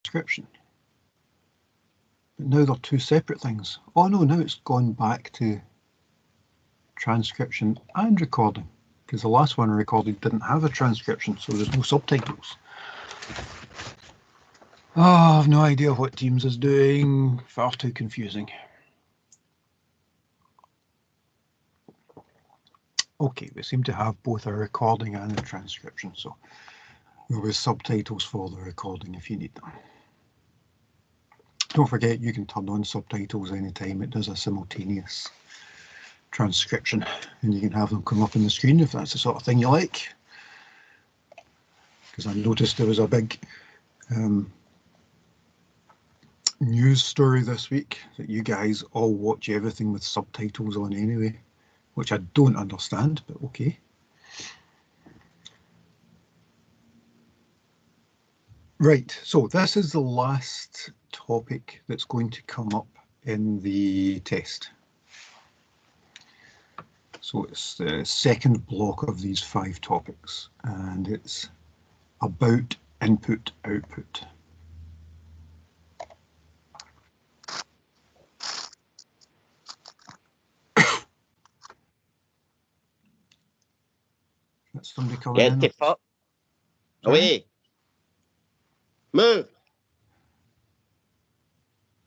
transcription. But now they're two separate things. Oh no, now it's gone back to transcription and recording, because the last one I recorded didn't have a transcription, so there's no subtitles. Oh, I've no idea what Teams is doing. Far too confusing. Okay, we seem to have both a recording and a transcription, so there will be subtitles for the recording if you need them. Don't forget, you can turn on subtitles anytime it does a simultaneous transcription, and you can have them come up on the screen if that's the sort of thing you like. Because I noticed there was a big news story this week that you guys all watch everything with subtitles on anyway, which I don't understand, but okay. Right, so this is the last topic that's going to come up in the test. So it's the second block of these 5 topics, and it's about input output. That's somebody coming in. Get the fuck away. Move.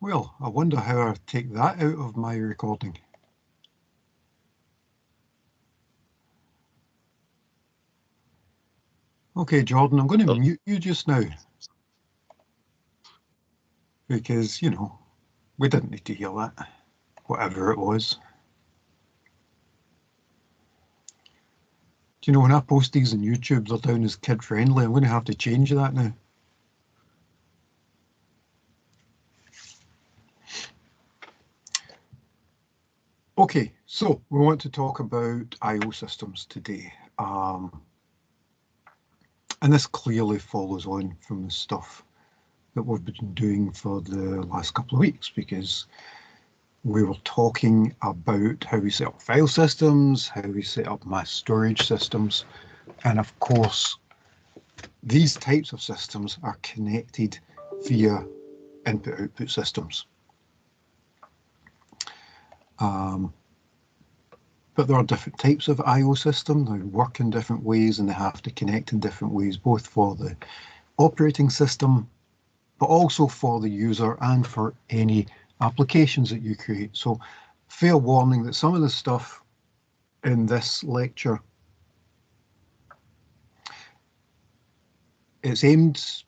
Well, I wonder how I take that out of my recording. Okay, Jordan, I'm going to mute you just now. Because, you know, we didn't need to hear that, whatever it was. Do you know, when I post these on YouTube, they're down as kid-friendly. I'm going to have to change that now. Okay, so we want to talk about I/O systems today. And this clearly follows on from the stuff that we've been doing for the last couple of weeks, because we were talking about how we set up file systems, how we set up mass storage systems, and of course, these types of systems are connected via input-output systems. But there are different types of I/O system. They work in different ways and they have to connect in different ways, both for the operating system, but also for the user and for any applications that you create. So fair warning that some of the stuff in this lecture, it's aimed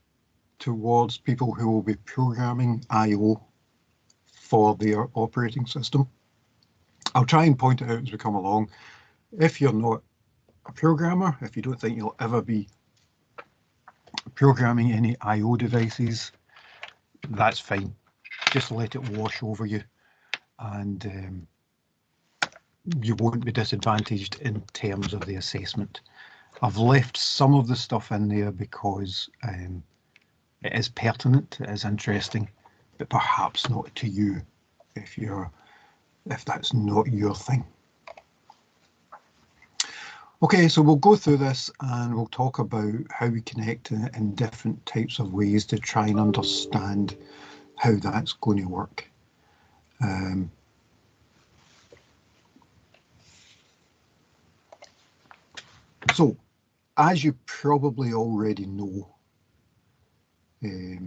towards people who will be programming I/O for their operating system. I'll try and point it out as we come along. If you're not a programmer, if you don't think you'll ever be programming any I/O devices, that's fine. Just let it wash over you, and you won't be disadvantaged in terms of the assessment. I've left some of the stuff in there because it is pertinent, it is interesting, but perhaps not to you if that's not your thing. Okay, so we'll go through this and we'll talk about how we connect in different types of ways to try and understand how that's going to work. So, as you probably already know, there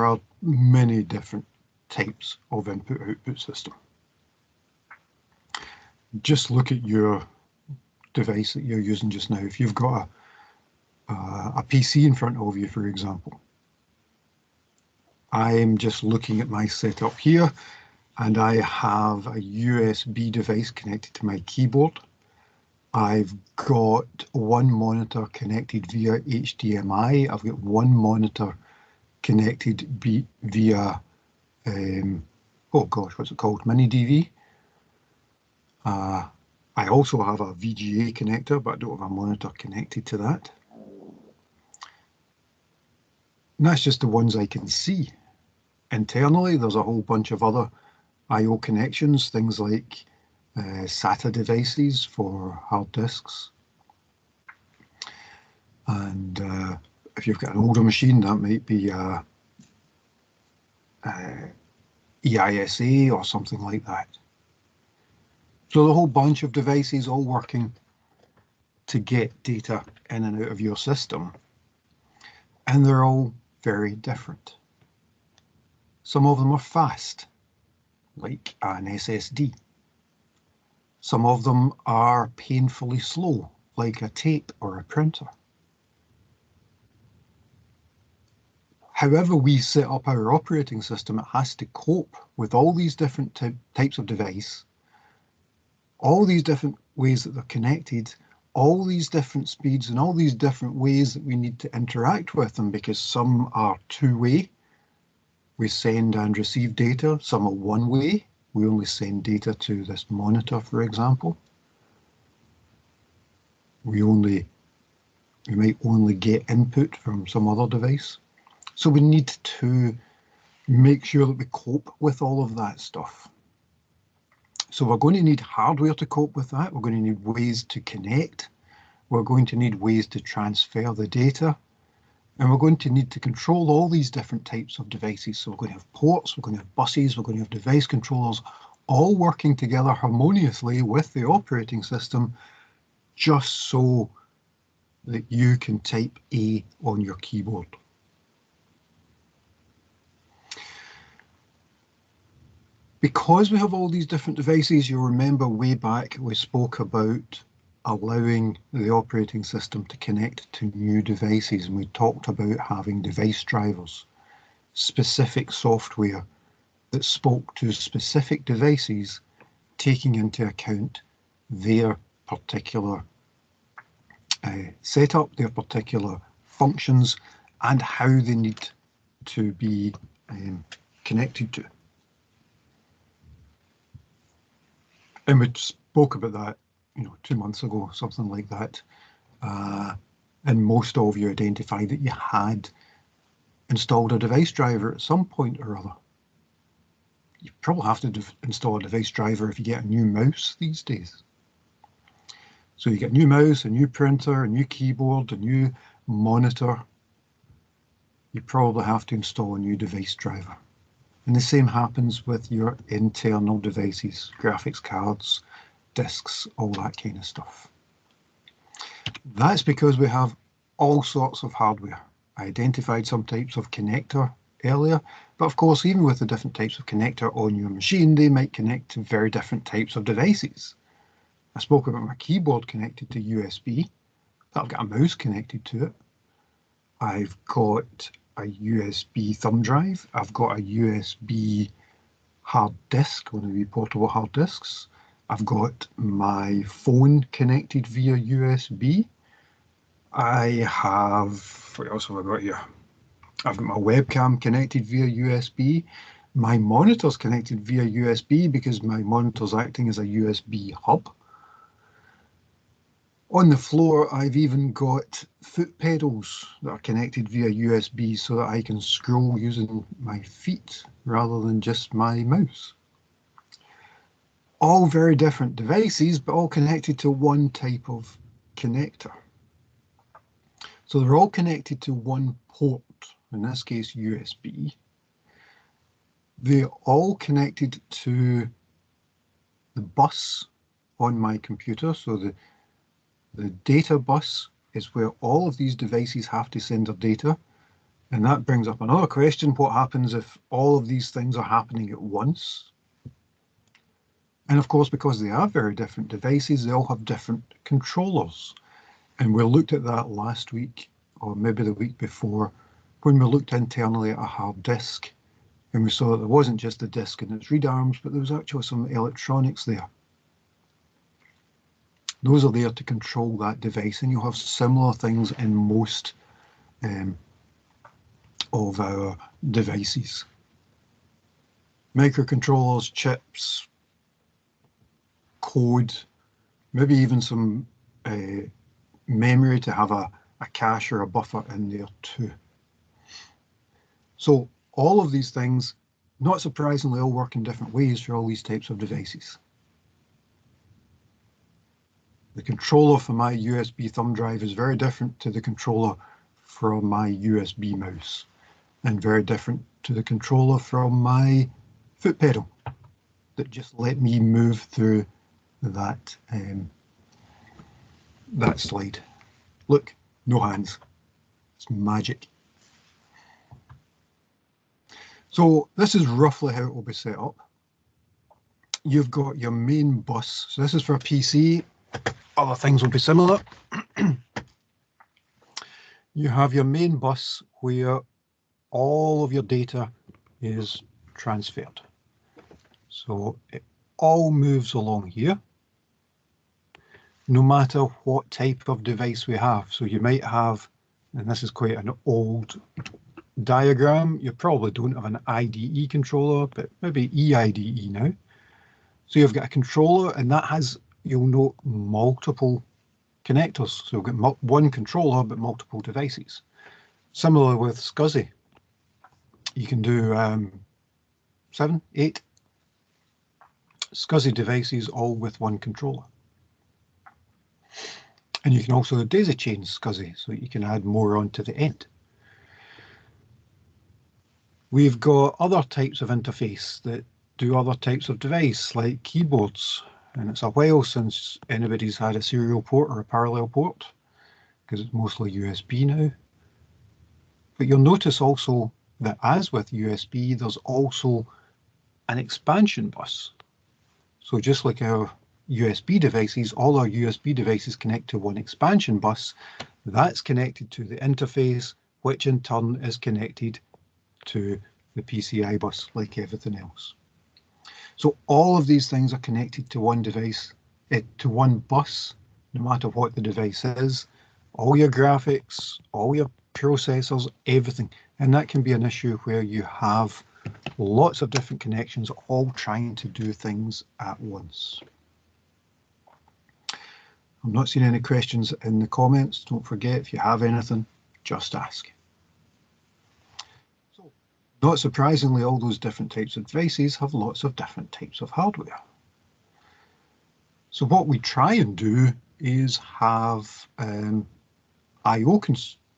are many different types of input-output system. Just look at your device that you're using just now. If you've got a PC in front of you, for example, I'm just looking at my setup here, and I have a USB device connected to my keyboard. I've got one monitor connected via HDMI. I've got one monitor connected via oh gosh, what's it called? Mini DV. I also have a VGA connector, but I don't have a monitor connected to that. And that's just the ones I can see. Internally, there's a whole bunch of other I/O connections, things like SATA devices for hard disks, and If you've got an older machine, that might be EISA or something like that. So the whole bunch of devices all working to get data in and out of your system. And they're all very different. Some of them are fast, like an SSD. Some of them are painfully slow, like a tape or a printer. However we set up our operating system, it has to cope with all these different types of device, all these different ways that they're connected, all these different speeds and all these different ways that we need to interact with them, because some are two-way. We send and receive data. Some are one-way. We only send data to this monitor, for example. We might only get input from some other device. So we need to make sure that we cope with all of that stuff. So we're going to need hardware to cope with that. We're going to need ways to connect. We're going to need ways to transfer the data. And we're going to need to control all these different types of devices. So we're going to have ports, we're going to have buses, we're going to have device controllers, all working together harmoniously with the operating system, just so that you can type A on your keyboard. Because we have all these different devices, you'll remember way back we spoke about allowing the operating system to connect to new devices, and we talked about having device drivers, specific software that spoke to specific devices, taking into account their particular setup, their particular functions, and how they need to be connected to. And we spoke about that, 2 months ago, something like that. And most of you identified that you had installed a device driver at some point or other. You probably have to install a device driver if you get a new mouse these days. So you get a new mouse, a new printer, a new keyboard, a new monitor. You probably have to install a new device driver. And the same happens with your internal devices, graphics cards, disks, all that kind of stuff. That's because we have all sorts of hardware. I identified some types of connector earlier, but of course, even with the different types of connector on your machine, they might connect to very different types of devices. I spoke about my keyboard connected to USB. I've got a mouse connected to it. I've got a USB thumb drive. I've got a USB hard disk, one of the portable hard disks. I've got my phone connected via USB. I have, what else have I got here? I've got my webcam connected via USB. My monitor's connected via USB because my monitor's acting as a USB hub. On the floor, I've even got foot pedals that are connected via USB so that I can scroll using my feet rather than just my mouse. All very different devices, but all connected to one type of connector. So they're all connected to one port, in this case USB. They're all connected to the bus on my computer. So the data bus is where all of these devices have to send their data. And that brings up another question. What happens if all of these things are happening at once? And of course, because they are very different devices, they all have different controllers. And we looked at that last week, or maybe the week before, when we looked internally at a hard disk. And we saw that there wasn't just the disk and its read arms, but there was actually some electronics there. Those are there to control that device, and you'll have similar things in most of our devices. Microcontrollers, chips, code, maybe even some memory to have a cache or a buffer in there too. So all of these things, not surprisingly, all work in different ways for all these types of devices. The controller for my USB thumb drive is very different to the controller from my USB mouse, and very different to the controller from my foot pedal that just let me move through that that slide. Look, no hands. It's magic. So this is roughly how it will be set up. You've got your main bus. So this is for a PC. Other things will be similar. You have your main bus where all of your data is transferred. So it all moves along here, no matter what type of device we have. So you might have, and this is quite an old diagram, you probably don't have an IDE controller, but maybe EIDE now. So you've got a controller, and that has, you'll note, multiple connectors. So you've got one controller, but multiple devices. Similar with SCSI. You can do 7, 8 SCSI devices all with one controller. And you can also daisy chain SCSI, so you can add more onto the end. We've got other types of interface that do other types of device, like keyboards. And it's a while since anybody's had a serial port or a parallel port, because it's mostly USB now. But you'll notice also that, as with USB, there's also an expansion bus. So just like our USB devices, all our USB devices connect to one expansion bus. That's connected to the interface, which in turn is connected to the PCI bus, like everything else. So all of these things are connected to one device, to one bus, no matter what the device is. All your graphics, all your processors, everything. And that can be an issue where you have lots of different connections all trying to do things at once. I'm not seeing any questions in the comments. Don't forget, if you have anything, just ask. So, not surprisingly, all those different types of devices have lots of different types of hardware. So what we try and do is have I/O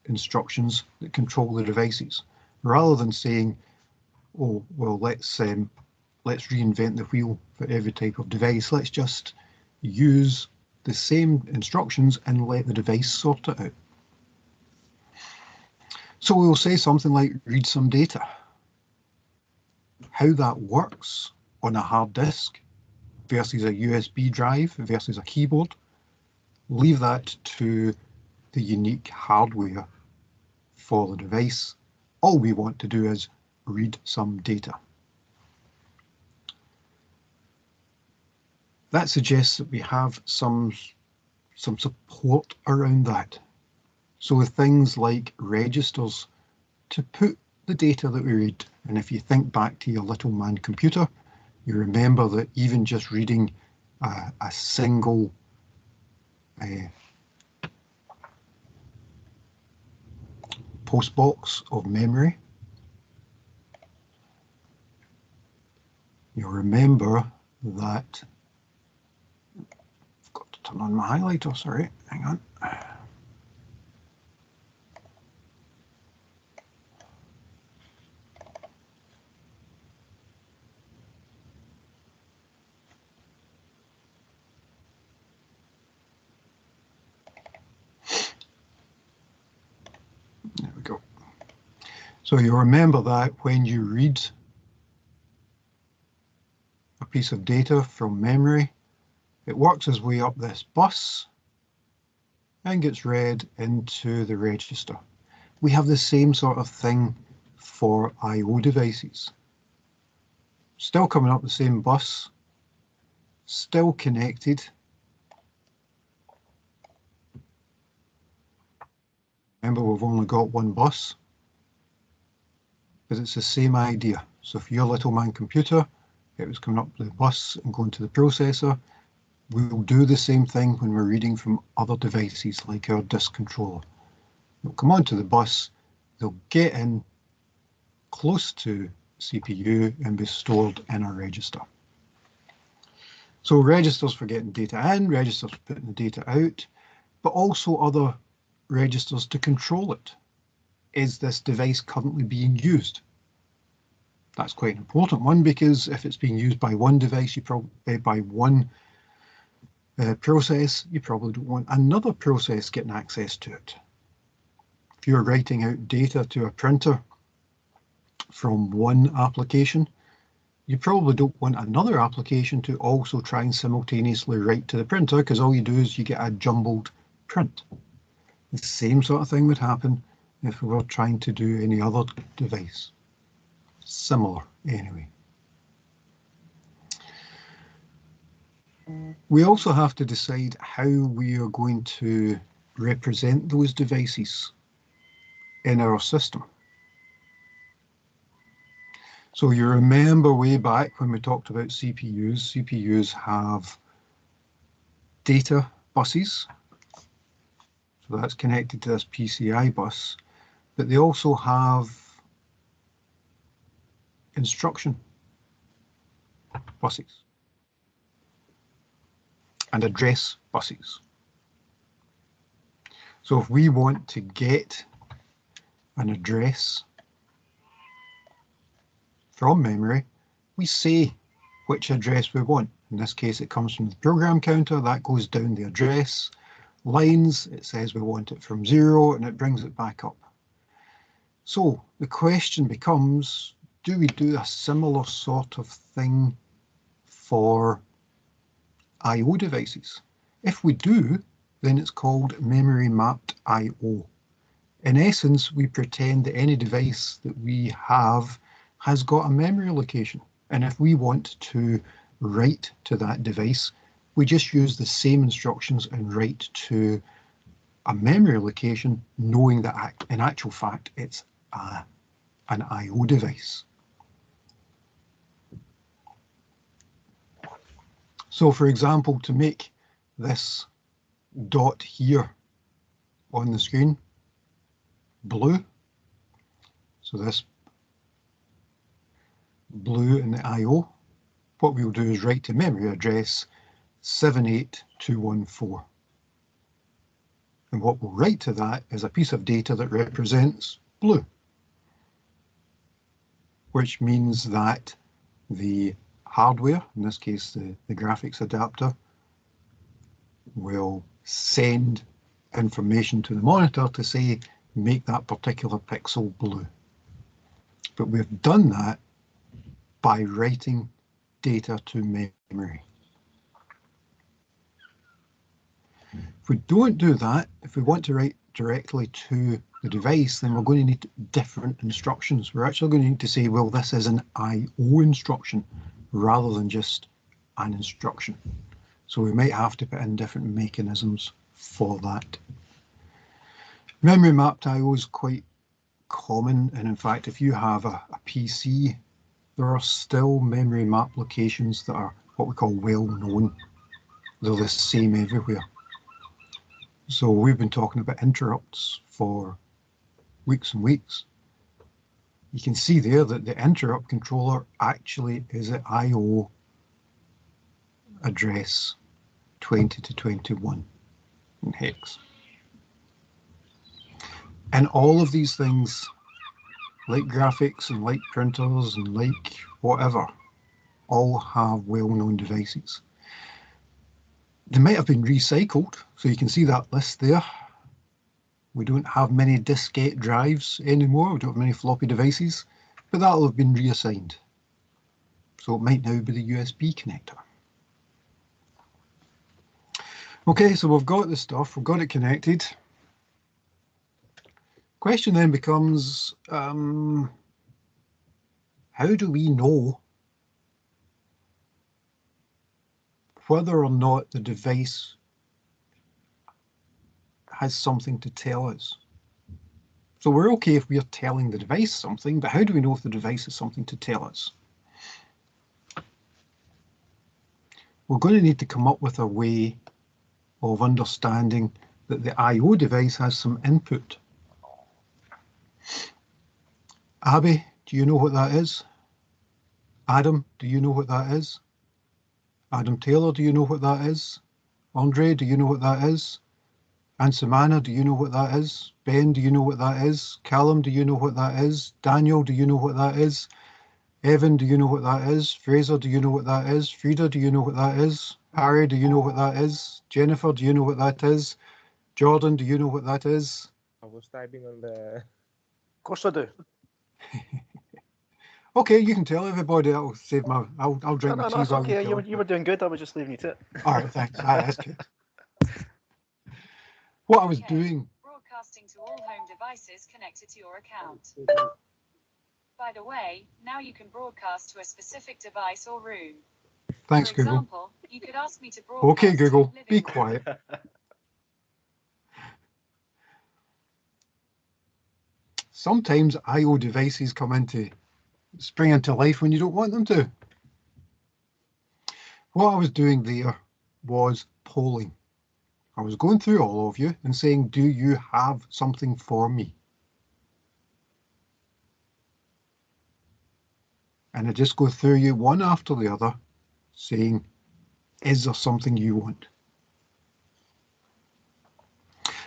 instructions that control the devices, rather than saying, oh, well, let's reinvent the wheel for every type of device. Let's just use the same instructions and let the device sort it out. So we'll say something like read some data. How that works on a hard disk versus a USB drive versus a keyboard, leave that to the unique hardware for the device. All we want to do is read some data. That suggests that we have some support around that. So with things like registers to put the data that we read, and if you think back to your little man computer, you remember that even just reading a single post box of memory, you'll remember that, I've got to turn on my highlighter, sorry, hang on. There we go. So you remember that when you read a piece of data from memory, it works its way up this bus and gets read into the register. We have the same sort of thing for I/O devices. Still coming up the same bus, still connected. Remember, we've only got one bus, but it's the same idea. So for your little man computer, it was coming up the bus and going to the processor. We'll do the same thing when we're reading from other devices like our disk controller. They'll come onto the bus, they'll get in close to CPU and be stored in a register. So registers for getting data in, registers for putting the data out, but also other registers to control it. is this device currently being used? That's quite an important one, because if it's being used by one device, by one process, you probably don't want another process getting access to it. If you're writing out data to a printer from one application, you probably don't want another application to also try and simultaneously write to the printer, because all you do is you get a jumbled print. The same sort of thing would happen if we were trying to do any other device. Similar, anyway. We also have to decide how we are going to represent those devices in our system. So you remember way back when we talked about CPUs, CPUs have data buses. So that's connected to this PCI bus, but they also have instruction buses and address buses. So if we want to get an address from memory, we say which address we want. In this case, it comes from the program counter, that goes down the address lines, it says we want it from 0, and it brings it back up. So the question becomes, do we do a similar sort of thing for I/O devices? If we do, then it's called memory mapped I/O. In essence, we pretend that any device that we have has got a memory location, and if we want to write to that device, we just use the same instructions and write to a memory location, knowing that in actual fact it's an I/O device. So for example, to make this dot here on the screen blue, so this blue in the I/O, what we'll do is write to memory address 78214. And what we'll write to that is a piece of data that represents blue, which means that the hardware, in this case the graphics adapter, will send information to the monitor to say, make that particular pixel blue. But we've done that by writing data to memory. If we don't do that, if we want to write directly to the device, then we're going to need different instructions. We're actually going to need to say, well, this is an I/O instruction rather than just an instruction. So we might have to put in different mechanisms for that. Memory mapped I/O is quite common, and in fact, if you have a PC, there are still memory map locations that are what we call well known. They're the same everywhere. So we've been talking about interrupts for weeks and weeks. You can see there that the interrupt controller actually is at I/O address 20 to 21 in hex. And all of these things, like graphics and like printers and like whatever, all have well-known devices. They might have been recycled, so you can see that list there. We don't have many diskette drives anymore, we don't have many floppy devices, but that'll have been reassigned. So it might now be the USB connector. Okay, so we've got the stuff, we've got it connected. Question then becomes, how do we know whether or not the device has something to tell us? So we're okay if we are telling the device something, but how do we know if the device has something to tell us? We're going to need to come up with a way of understanding that the I/O device has some input. Abby, do you know what that is? Adam, do you know what that is? Adam Taylor, do you know what that is? Andre, do you know what that is? And Samana, do you know what that is? Ben, do you know what that is? Callum, do you know what that is? Daniel, do you know what that is? Evan, do you know what that is? Fraser, do you know what that is? Frida, do you know what that is? Harry, do you know what that is? Jennifer, do you know what that is? Jordan, do you know what that is? I was typing on the. Of course I do. Okay, you can tell everybody. That'll save my. I'll drink No, my no, tea it's while okay. you You were doing good. I was just leaving you to it. All right, thanks. That's good. What I was Okay. doing. Broadcasting to all home devices connected to your account. By the way, now you can broadcast to a specific device or room. Thanks, For Google. example, you could ask me to broadcast Okay, to Google, living be room. quiet. Sometimes I/O devices spring into life when you don't want them to. What I was doing there was polling. I was going through all of you and saying, do you have something for me? And I just go through you one after the other, saying, is there something you want?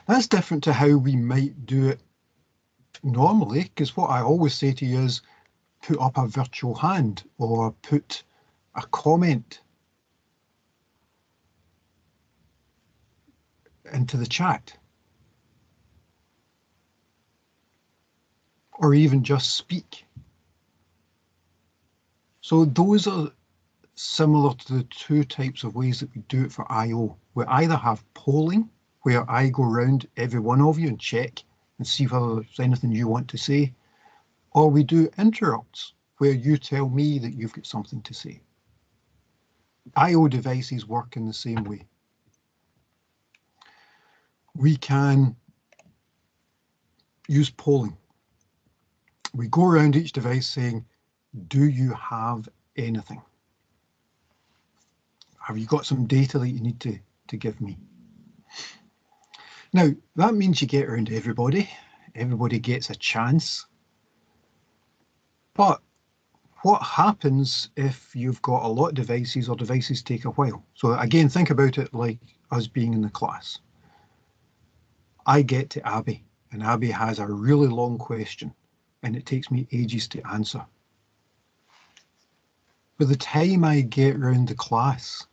That's different to how we might do it normally, because what I always say to you is put up a virtual hand or put a comment into the chat, or even just speak. So those are similar to the two types of ways that we do it for I/O. We either have polling, where I go around every one of you and check and see whether there's anything you want to say, or we do interrupts, where you tell me that you've got something to say. I/O devices work in the same way. We can use polling. We go around each device saying, do you have anything? Have you got some data that you need to give me? Now, that means you get around everybody. Everybody gets a chance. But what happens if you've got a lot of devices or devices take a while? So again, think about it like us being in the class. I get to Abby, and Abby has a really long question, and it takes me ages to answer. By the time I get around the class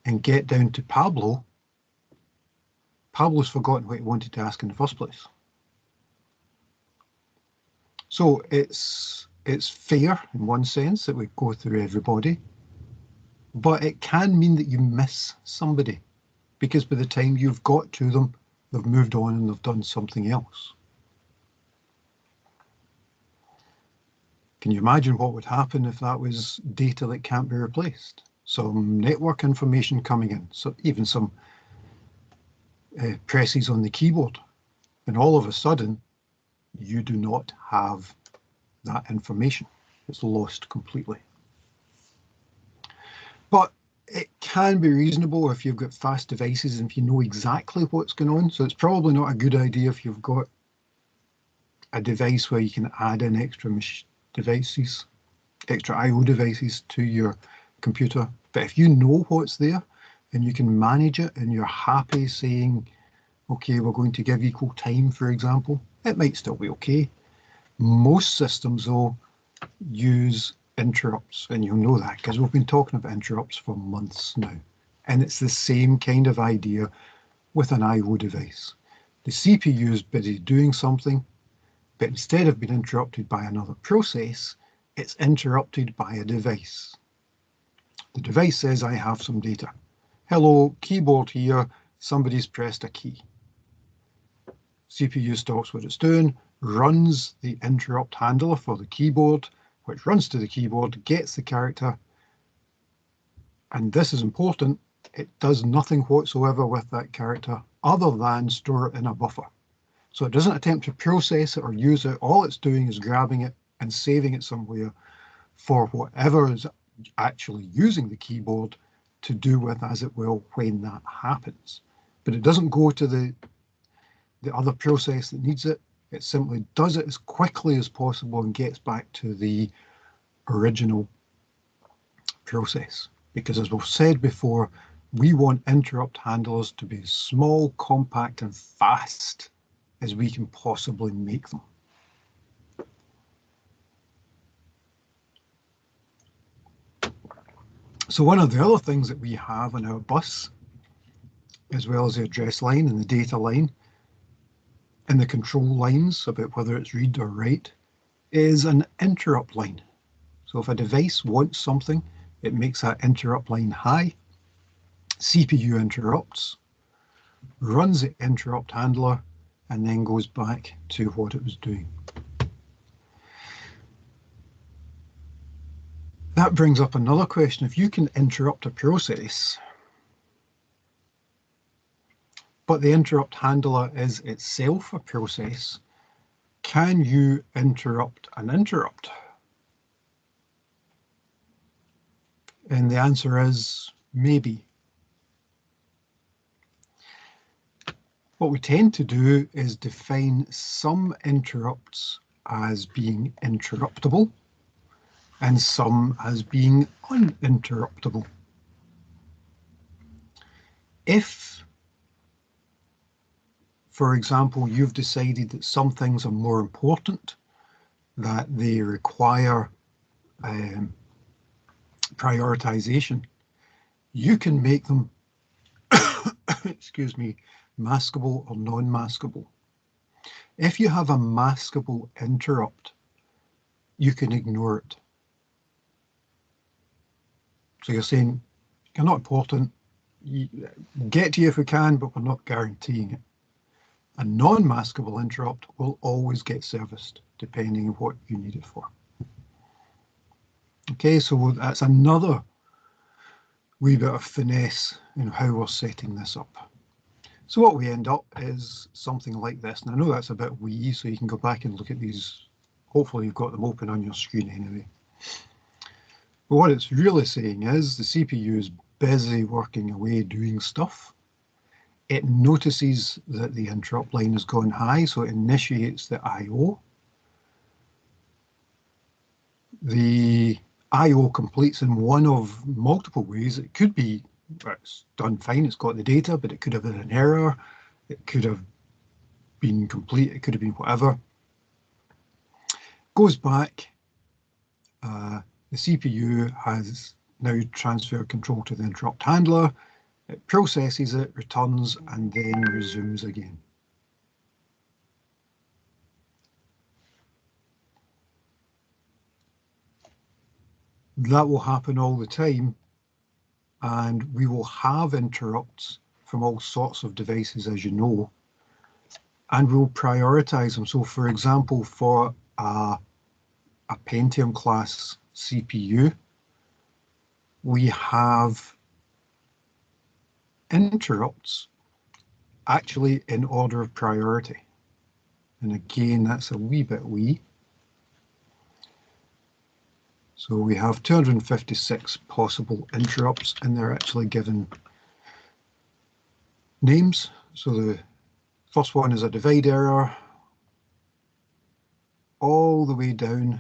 and get down to Pablo's forgotten what he wanted to ask in the first place. So it's fair in one sense that we go through everybody, but it can mean that you miss somebody, because by the time you've got to them, they've moved on and they've done something else. Can you imagine what would happen if that was data that can't be replaced? Some network information coming in, so even some presses on the keyboard, and all of a sudden you do not have that information. It's lost completely. But it can be reasonable if you've got fast devices and if you know exactly what's going on. So it's probably not a good idea if you've got a device where you can add in extra devices, extra I/O devices to your computer. But if you know what's there and you can manage it and you're happy saying, okay, we're going to give equal time, for example, it might still be okay. Most systems, though, use interrupts, and you'll know that because we've been talking about interrupts for months now. And it's the same kind of idea with an I/O device. The CPU is busy doing something, but instead of being interrupted by another process, it's interrupted by a device. The device says, I have some data. Hello, keyboard here, somebody's pressed a key. CPU stops what it's doing, runs the interrupt handler for the keyboard, which runs to the keyboard, gets the character, and this is important, it does nothing whatsoever with that character other than store it in a buffer. So it doesn't attempt to process it or use it. All it's doing is grabbing it and saving it somewhere for whatever is actually using the keyboard to do with as it will when that happens. But it doesn't go to the other process that needs it. It simply does it as quickly as possible and gets back to the original process. Because as we've said before, We want interrupt handlers to be as small, compact, and fast as we can possibly make them. So one of the other things that we have on our bus, as well as the address line and the data line, and the control lines about whether it's read or write, is an interrupt line. So if a device wants something, it makes that interrupt line high. CPU interrupts, runs the interrupt handler, and then goes back to what it was doing. That brings up another question. If you can interrupt a process, but the interrupt handler is itself a process, can you interrupt an interrupt? And the answer is maybe. What we tend to do is define some interrupts as being interruptible and some as being uninterruptible. If, for example, you've decided that some things are more important, that they require prioritization, you can make them, excuse me, maskable or non-maskable. If you have a maskable interrupt, you can ignore it. So you're saying, you're not important, get to you if we can, but we're not guaranteeing it. A non-maskable interrupt will always get serviced, depending on what you need it for. Okay, so that's another wee bit of finesse in how we're setting this up. So what we end up is something like this. And I know that's a bit wee, so you can go back and look at these. Hopefully you've got them open on your screen anyway. But what it's really saying is the CPU is busy working away doing stuff. It notices that the interrupt line has gone high, so it initiates the I/O. The I/O completes in one of multiple ways. It could be, it's done fine, it's got the data, but it could have been an error. It could have been complete, it could have been whatever. Goes back, the CPU has now transferred control to the interrupt handler. It processes it, returns, and then resumes again. That will happen all the time, and we will have interrupts from all sorts of devices, as you know, and we'll prioritize them. So for example, for a Pentium class CPU, we have interrupts actually in order of priority. And again, that's a wee bit wee. So we have 256 possible interrupts, and they're actually given names. So the first one is a divide error, all the way down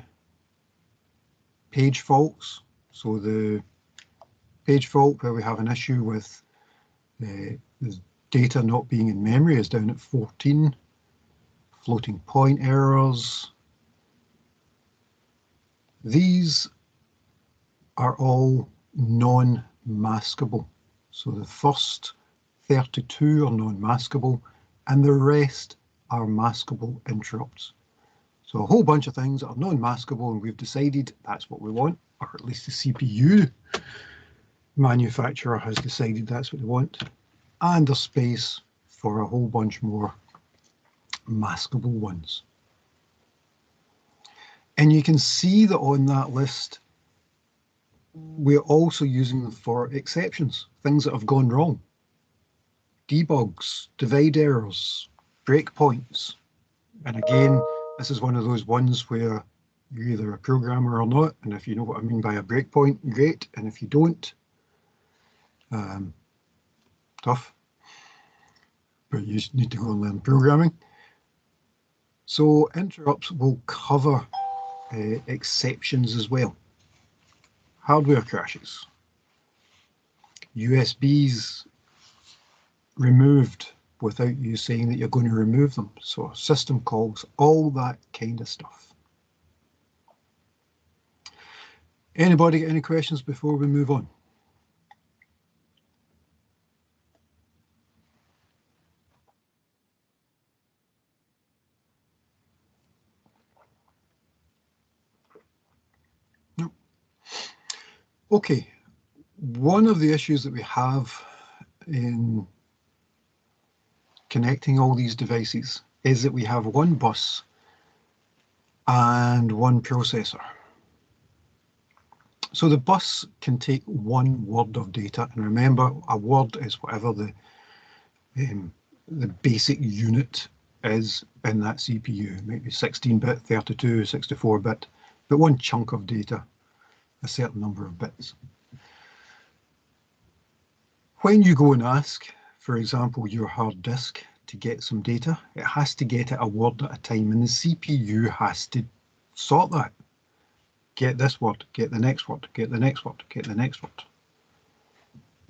page faults. So the page fault where we have an issue with the data not being in memory is down at 14. Floating point errors. These are all non-maskable. So the first 32 are non-maskable, and the rest are maskable interrupts. So a whole bunch of things that are non-maskable, and we've decided that's what we want, or at least the CPU manufacturer has decided that's what they want, and there's space for a whole bunch more maskable ones. And you can see that on that list, we're also using them for exceptions, things that have gone wrong. Debugs, divide errors, breakpoints. And again, this is one of those ones where you're either a programmer or not, and if you know what I mean by a breakpoint, great, and if you don't, tough. But you need to go and learn programming. So interrupts will cover exceptions as well. Hardware crashes. USBs removed without you saying that you're going to remove them. So system calls, all that kind of stuff. Anybody got any questions before we move on? No. Okay, one of the issues that we have in connecting all these devices is that we have one bus and one processor. So the bus can take one word of data, and remember, a word is whatever the basic unit is in that CPU. It might be 16-bit, 32, 64-bit, but one chunk of data, a certain number of bits. When you go and ask, for example, your hard disk to get some data, it has to get it a word at a time, and the CPU has to sort that. Get this word, get the next word, get the next word, get the next word.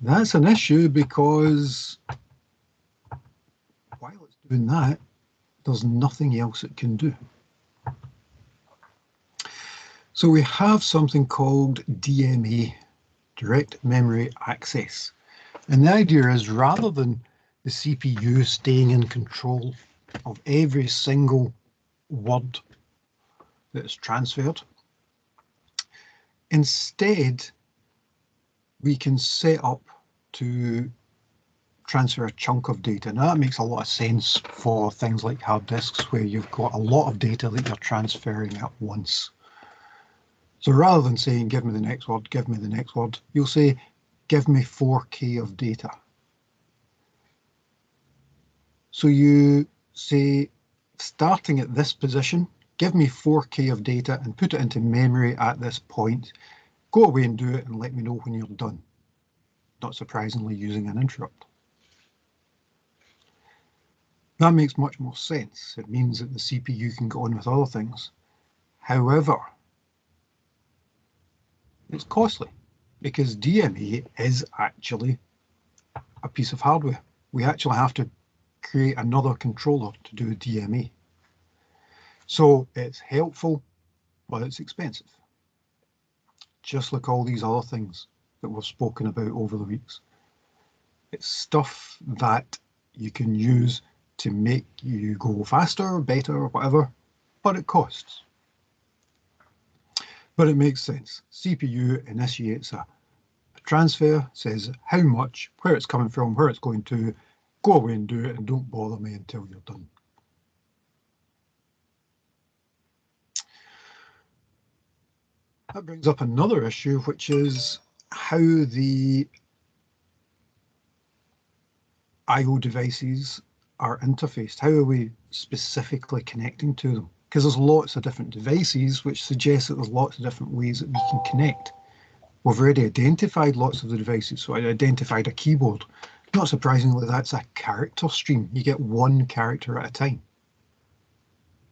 That's an issue because while it's doing that, there's nothing else it can do. So we have something called DMA, Direct Memory Access. And the idea is, rather than the CPU staying in control of every single word that's transferred, instead, we can set up to transfer a chunk of data. Now that makes a lot of sense for things like hard disks where you've got a lot of data that you're transferring at once. So rather than saying, give me the next word, give me the next word, you'll say, give me 4K of data. So you say, starting at this position, give me 4K of data and put it into memory at this point. Go away and do it and let me know when you're done. Not surprisingly, using an interrupt. That makes much more sense. It means that the CPU can go on with other things. However, it's costly because DMA is actually a piece of hardware. We actually have to create another controller to do DMA. So it's helpful, but it's expensive. Just like all these other things that we've spoken about over the weeks. It's stuff that you can use to make you go faster, better, or whatever, but it costs. But it makes sense. CPU initiates a transfer, says how much, where it's coming from, where it's going to, go away and do it, and don't bother me until you're done. That brings up another issue, which is how the I/O devices are interfaced. How are we specifically connecting to them? Because there's lots of different devices, which suggests that there's lots of different ways that we can connect. We've already identified lots of the devices. So I identified a keyboard. Not surprisingly, that's a character stream. You get one character at a time.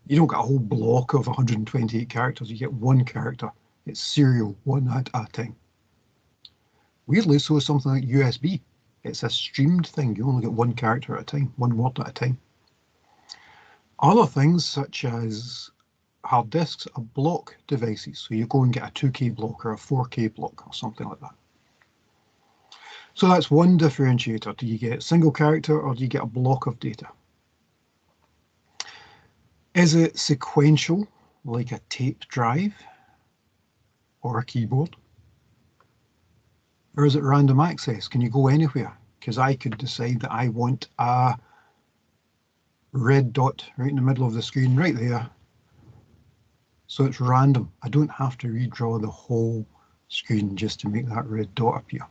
You don't get a whole block of 128 characters. You get one character. It's serial, one at a time. Weirdly, so is something like USB. It's a streamed thing. You only get one character at a time, one word at a time. Other things, such as hard disks, are block devices. So you go and get a 2K block or a 4K block or something like that. So that's one differentiator. Do you get a single character or do you get a block of data? Is it sequential, like a tape drive or a keyboard? Or is it random access? Can you go anywhere? Because I could decide that I want a red dot right in the middle of the screen, right there. So it's random. I don't have to redraw the whole screen just to make that red dot appear.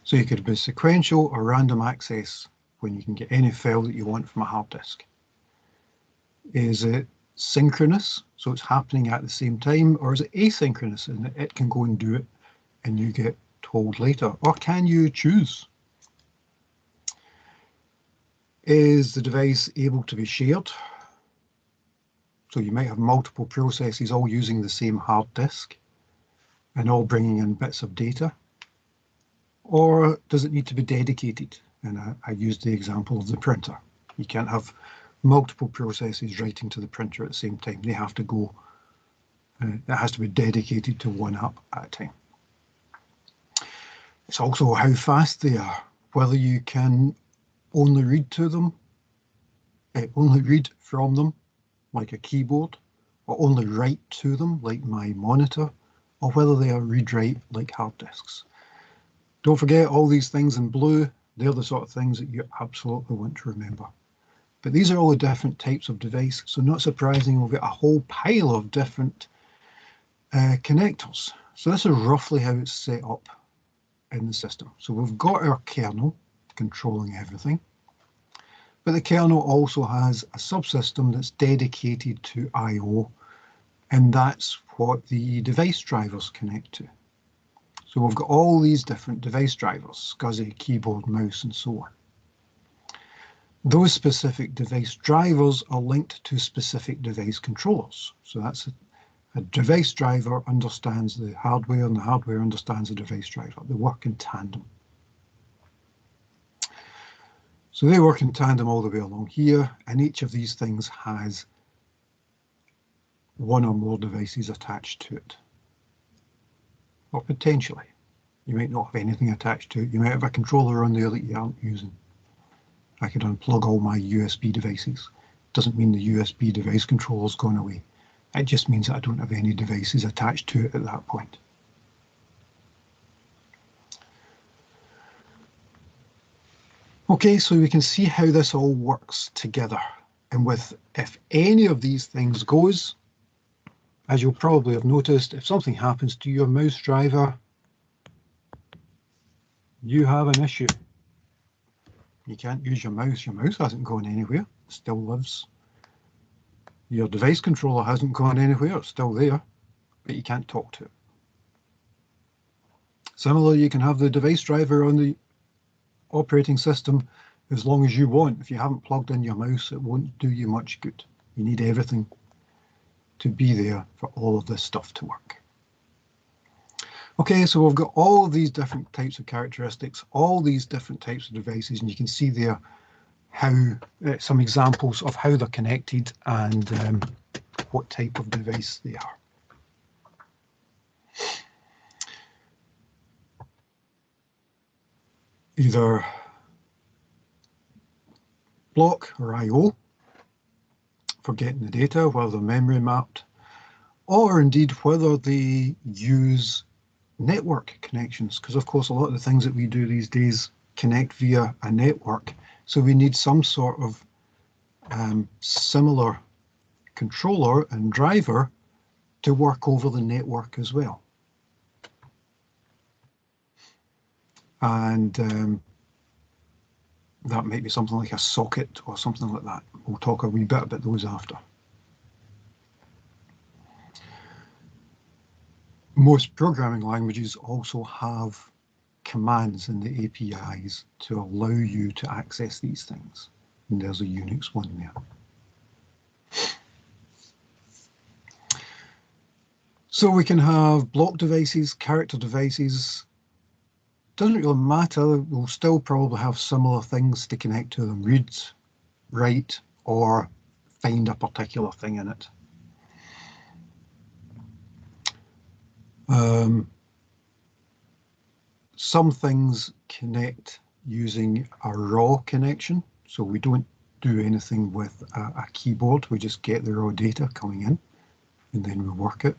So you could be sequential or random access when you can get any file that you want from a hard disk. Is it synchronous, so it's happening at the same time, or is it asynchronous and it can go and do it and you get told later? Or can you choose? Is the device able to be shared? So you might have multiple processes all using the same hard disk and all bringing in bits of data. or does it need to be dedicated? And I used the example of the printer. You can't have multiple processes writing to the printer at the same time. They have to go, it has to be dedicated to one app at a time. It's also how fast they are, whether you can only read to them, only read from them, like a keyboard, or only write to them, like my monitor, or whether they are read-write, like hard disks. Don't forget all these things in blue, they're the sort of things that you absolutely want to remember. But these are all the different types of device, so not surprising we've got a whole pile of different connectors. So this is roughly how it's set up in the system. So we've got our kernel controlling everything, but the kernel also has a subsystem that's dedicated to I/O, and that's what the device drivers connect to. So we've got all these different device drivers, SCSI, keyboard, mouse, and so on. Those specific device drivers are linked to specific device controllers. So that's a device driver understands the hardware, and the hardware understands the device driver. They work in tandem. So they work in tandem all the way along here, and each of these things has one or more devices attached to it. Or potentially. You might not have anything attached to it. You might have a controller on there that you aren't using. I could unplug all my USB devices. Doesn't mean the USB device controller's gone away. It just means that I don't have any devices attached to it at that point. Okay, so we can see how this all works together. And with, if any of these things goes, as you'll probably have noticed, if something happens to your mouse driver, you have an issue. You can't use your mouse. Your mouse hasn't gone anywhere. It still lives. Your device controller hasn't gone anywhere. It's still there, but you can't talk to it. Similarly, you can have the device driver on the operating system as long as you want. If you haven't plugged in your mouse, it won't do you much good. You need everything to be there for all of this stuff to work. Okay, so we've got all of these different types of characteristics, all these different types of devices, and you can see there how some examples of how they're connected and what type of device they are. Either block or I/O for getting the data, whether they're memory mapped, or indeed whether they use network connections, because of course a lot of the things that we do these days connect via a network, so we need some sort of similar controller and driver to work over the network as well. And that might be something like a socket or something like that. We'll talk a wee bit about those after. Most programming languages also have commands in the APIs to allow you to access these things. And there's a Unix one there. So we can have block devices, character devices. Doesn't really matter, we'll still probably have similar things to connect to them. Read, write, or find a particular thing in it. Some things connect using a raw connection, so we don't do anything with a keyboard, we just get the raw data coming in and then we work it.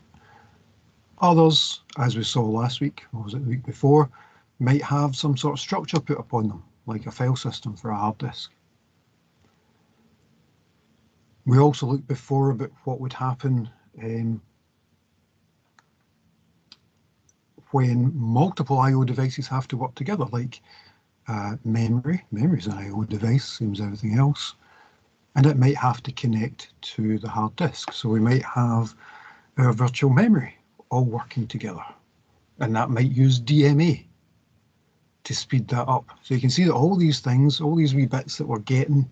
Others, as we saw last week, or was it the week before, might have some sort of structure put upon them, like a file system for a hard disk. We also looked before about what would happen when multiple I/O devices have to work together, like memory. Memory is an I/O device, same as everything else, and it might have to connect to the hard disk. So we might have our virtual memory all working together, and that might use DMA to speed that up. So you can see that all these things, all these wee bits that we're getting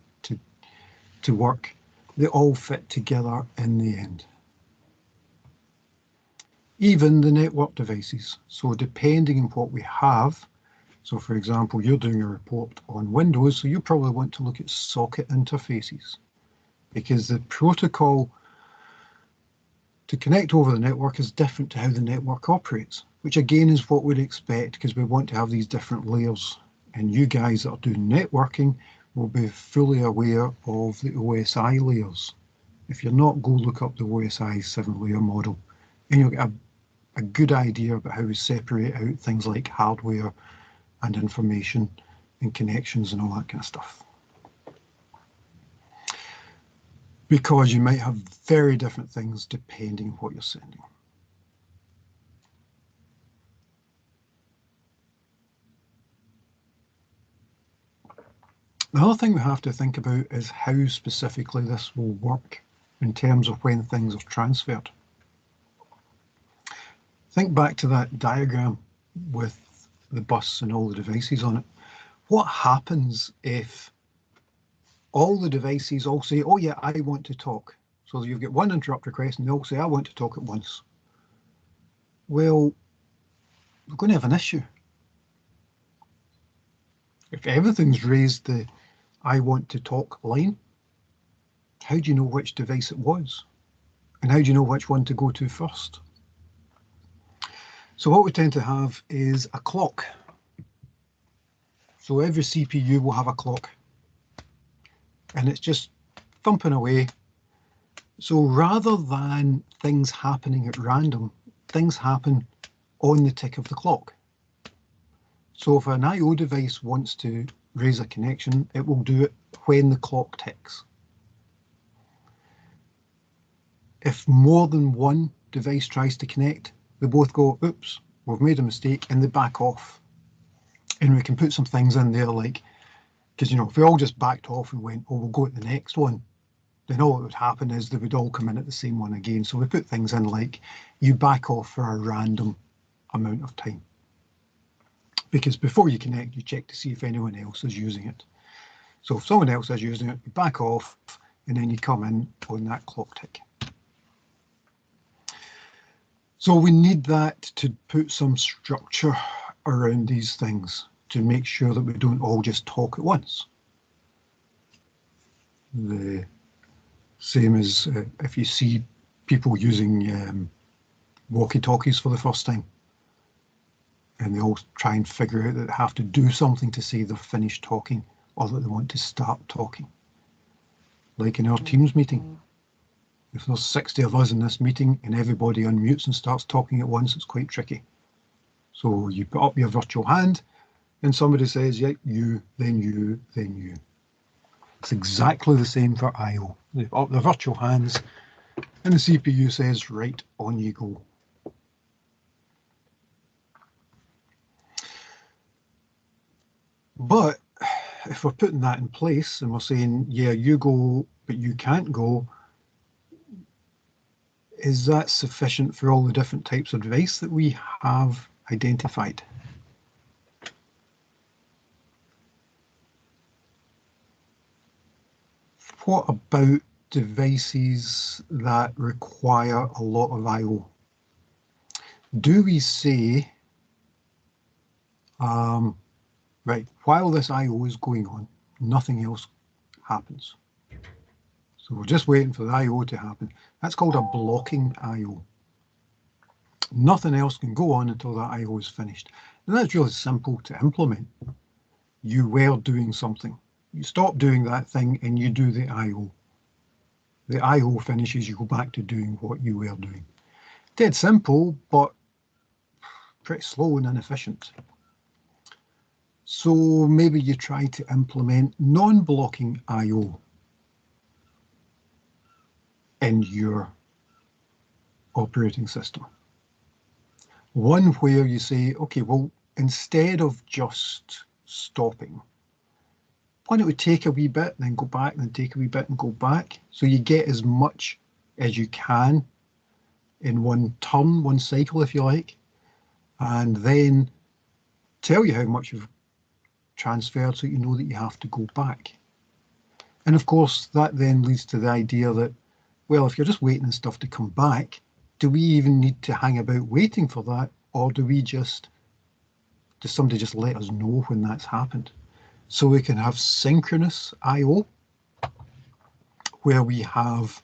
to work, they all fit together in the end. Even the network devices. So depending on what we have, So for example, you're doing a report on Windows, so you probably want to look at socket interfaces, because the protocol to connect over the network is different to how the network operates, which again is what we'd expect, because we want to have these different layers. And you guys that are doing networking will be fully aware of the OSI layers. If you're not, go look up the OSI 7-layer model, and you'll get a good idea about how we separate out things like hardware and information and connections and all that kind of stuff. Because you might have very different things depending on what you're sending. The other thing we have to think about is how specifically this will work in terms of when things are transferred. Think back to that diagram with the bus and all the devices on it. What happens if all the devices all say, oh yeah, I want to talk? So you've got one interrupt request and they all say, I want to talk at once. Well, we're going to have an issue. If everything's raised the I want to talk line, how do you know which device it was? And how do you know which one to go to first? So what we tend to have is a clock. So every CPU will have a clock, and it's just thumping away. So rather than things happening at random, things happen on the tick of the clock. So if an I/O device wants to raise a connection, it will do it when the clock ticks. If more than one device tries to connect, they both go, oops, we've made a mistake, and they back off. And we can put some things in there like, because if we all just backed off and went, oh, we'll go at the next one, then all that would happen is they would all come in at the same one again. So we put things in like, you back off for a random amount of time. Because before you connect, you check to see if anyone else is using it. So if someone else is using it, you back off, and then you come in on that clock tick. So we need that to put some structure around these things to make sure that we don't all just talk at once. The same as if you see people using walkie-talkies for the first time, and they all try and figure out that they have to do something to say they're finished talking or that they want to start talking. Like in our Teams meeting. If there's 60 of us in this meeting and everybody unmutes and starts talking at once, it's quite tricky. So you put up your virtual hand and somebody says, yeah, you, then you, then you. It's exactly the same for I/O. They put up the virtual hands and the CPU says, right, on you go. But if we're putting that in place and we're saying, yeah, you go, but you can't go, is that sufficient for all the different types of device that we have identified? What about devices that require a lot of I/O? Do we say, right, while this I/O is going on, nothing else happens? So we're just waiting for the I/O to happen. That's called a blocking I/O. Nothing else can go on until that I/O is finished. And that's really simple to implement. You were doing something. You stop doing that thing and you do the I/O. The I/O finishes, you go back to doing what you were doing. Dead simple, but pretty slow and inefficient. So maybe you try to implement non-blocking I/O in your operating system. One where you say, okay, well, instead of just stopping, why don't we take a wee bit, then go back, then take a wee bit and go back, so you get as much as you can in one turn, one cycle, if you like, and then tell you how much you've transferred so you know that you have to go back. And of course, that then leads to the idea that, well, if you're just waiting on stuff to come back, do we even need to hang about waiting for that, or do we just Does somebody just let us know when that's happened? So we can have synchronous I/O, where we have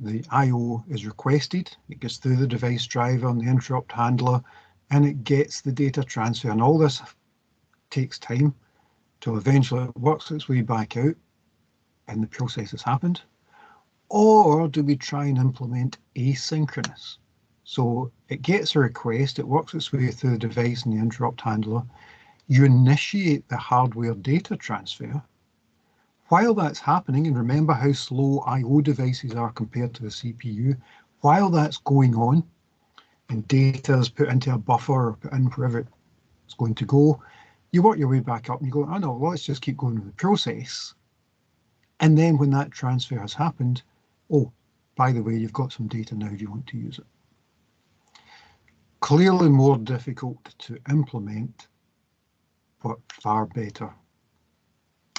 the I/O is requested, it gets through the device driver and the interrupt handler, and it gets the data transfer. And all this takes time till eventually it works its way back out and the process has happened. Or do we try and implement asynchronous? So it gets a request, it works its way through the device and the interrupt handler. You initiate the hardware data transfer. While that's happening, and remember how slow I/O devices are compared to the CPU, while that's going on and data is put into a buffer or put in wherever it's going to go, you work your way back up and you go, oh no, well, let's just keep going with the process. And then when that transfer has happened, oh, by the way, you've got some data now, do you want to use it? Clearly more difficult to implement, but far better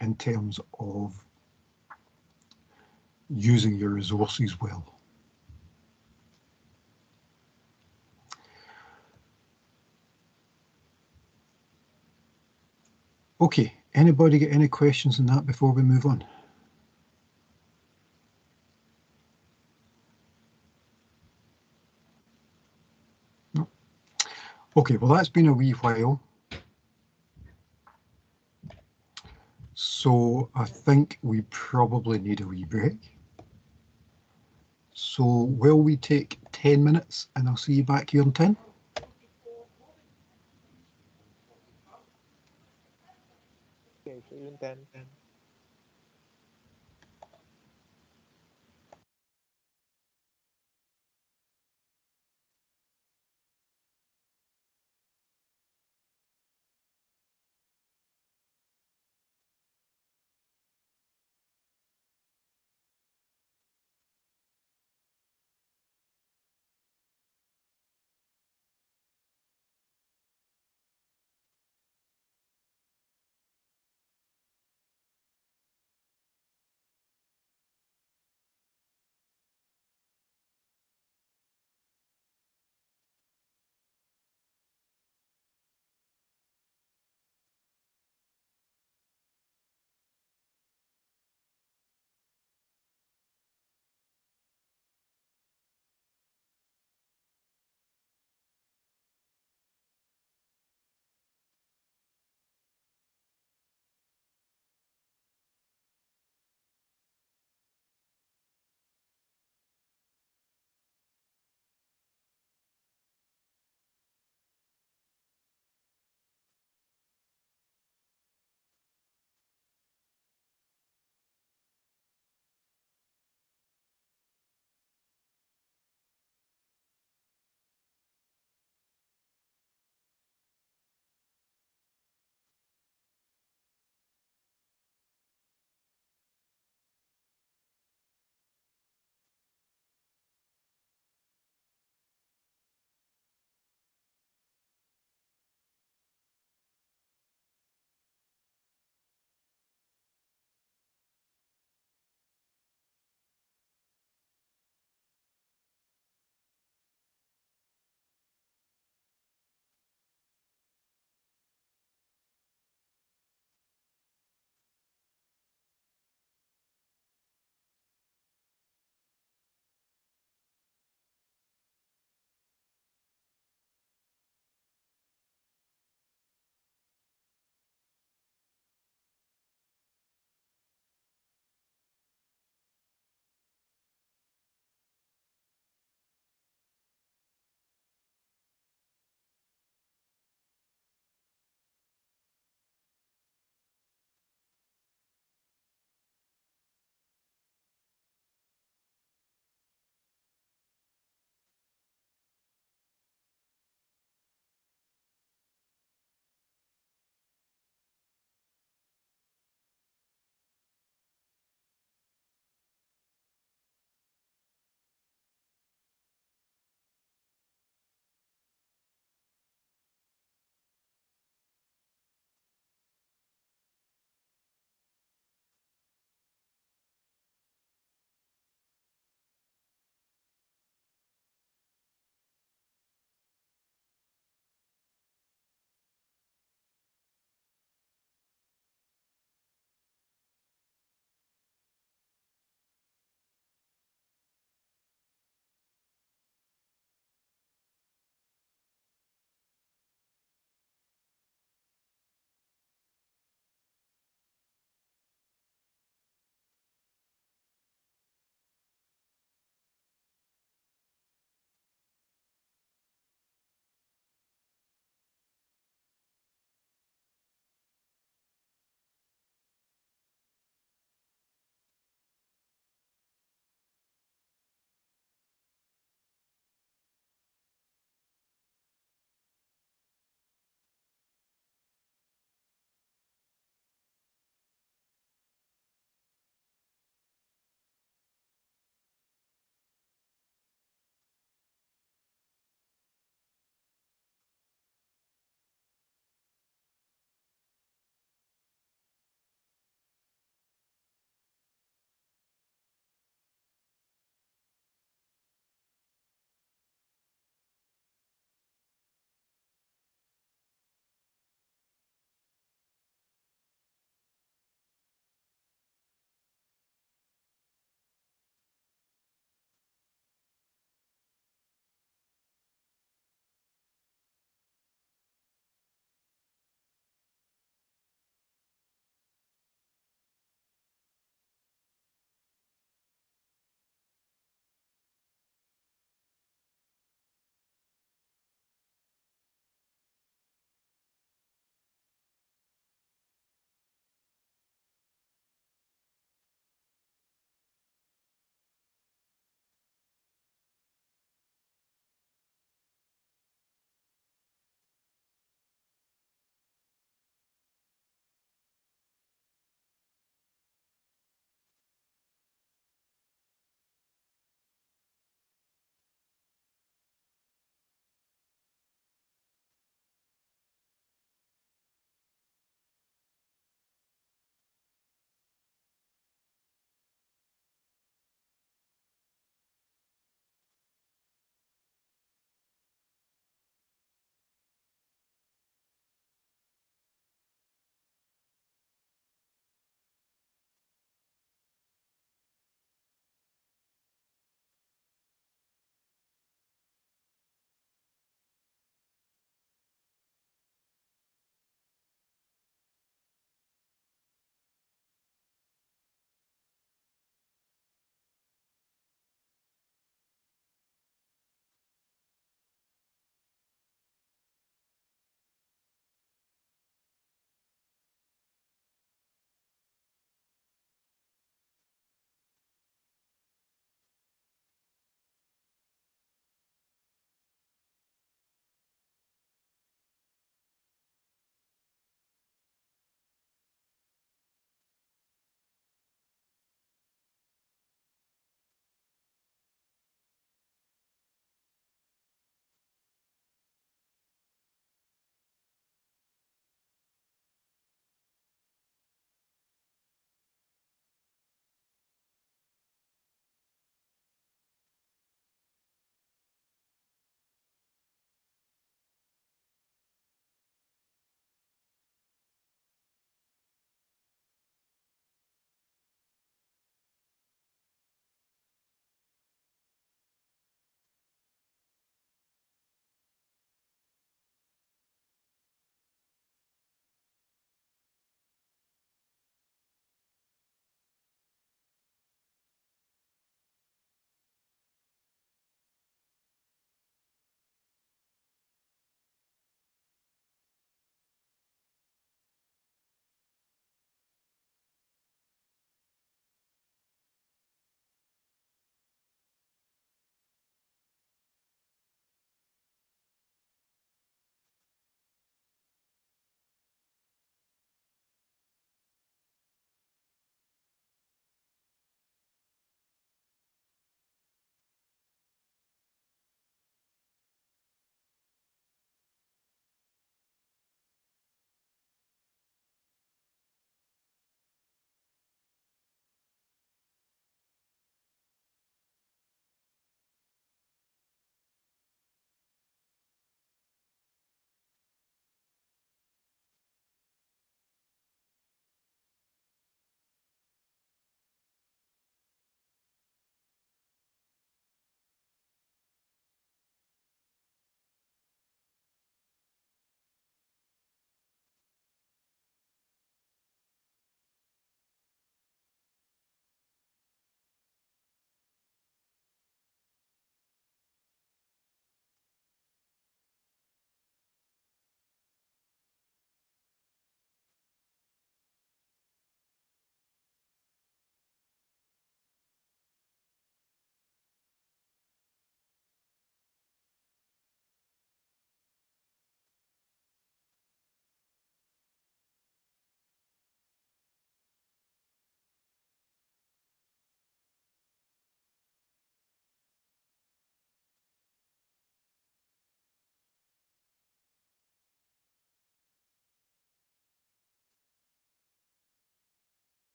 in terms of using your resources well. Okay, anybody get any questions on that before we move on? No? Okay, well that's been a wee while. So I think we probably need a wee break. So will we take 10 minutes and I'll see you back here in 10? Okay, see you in 10.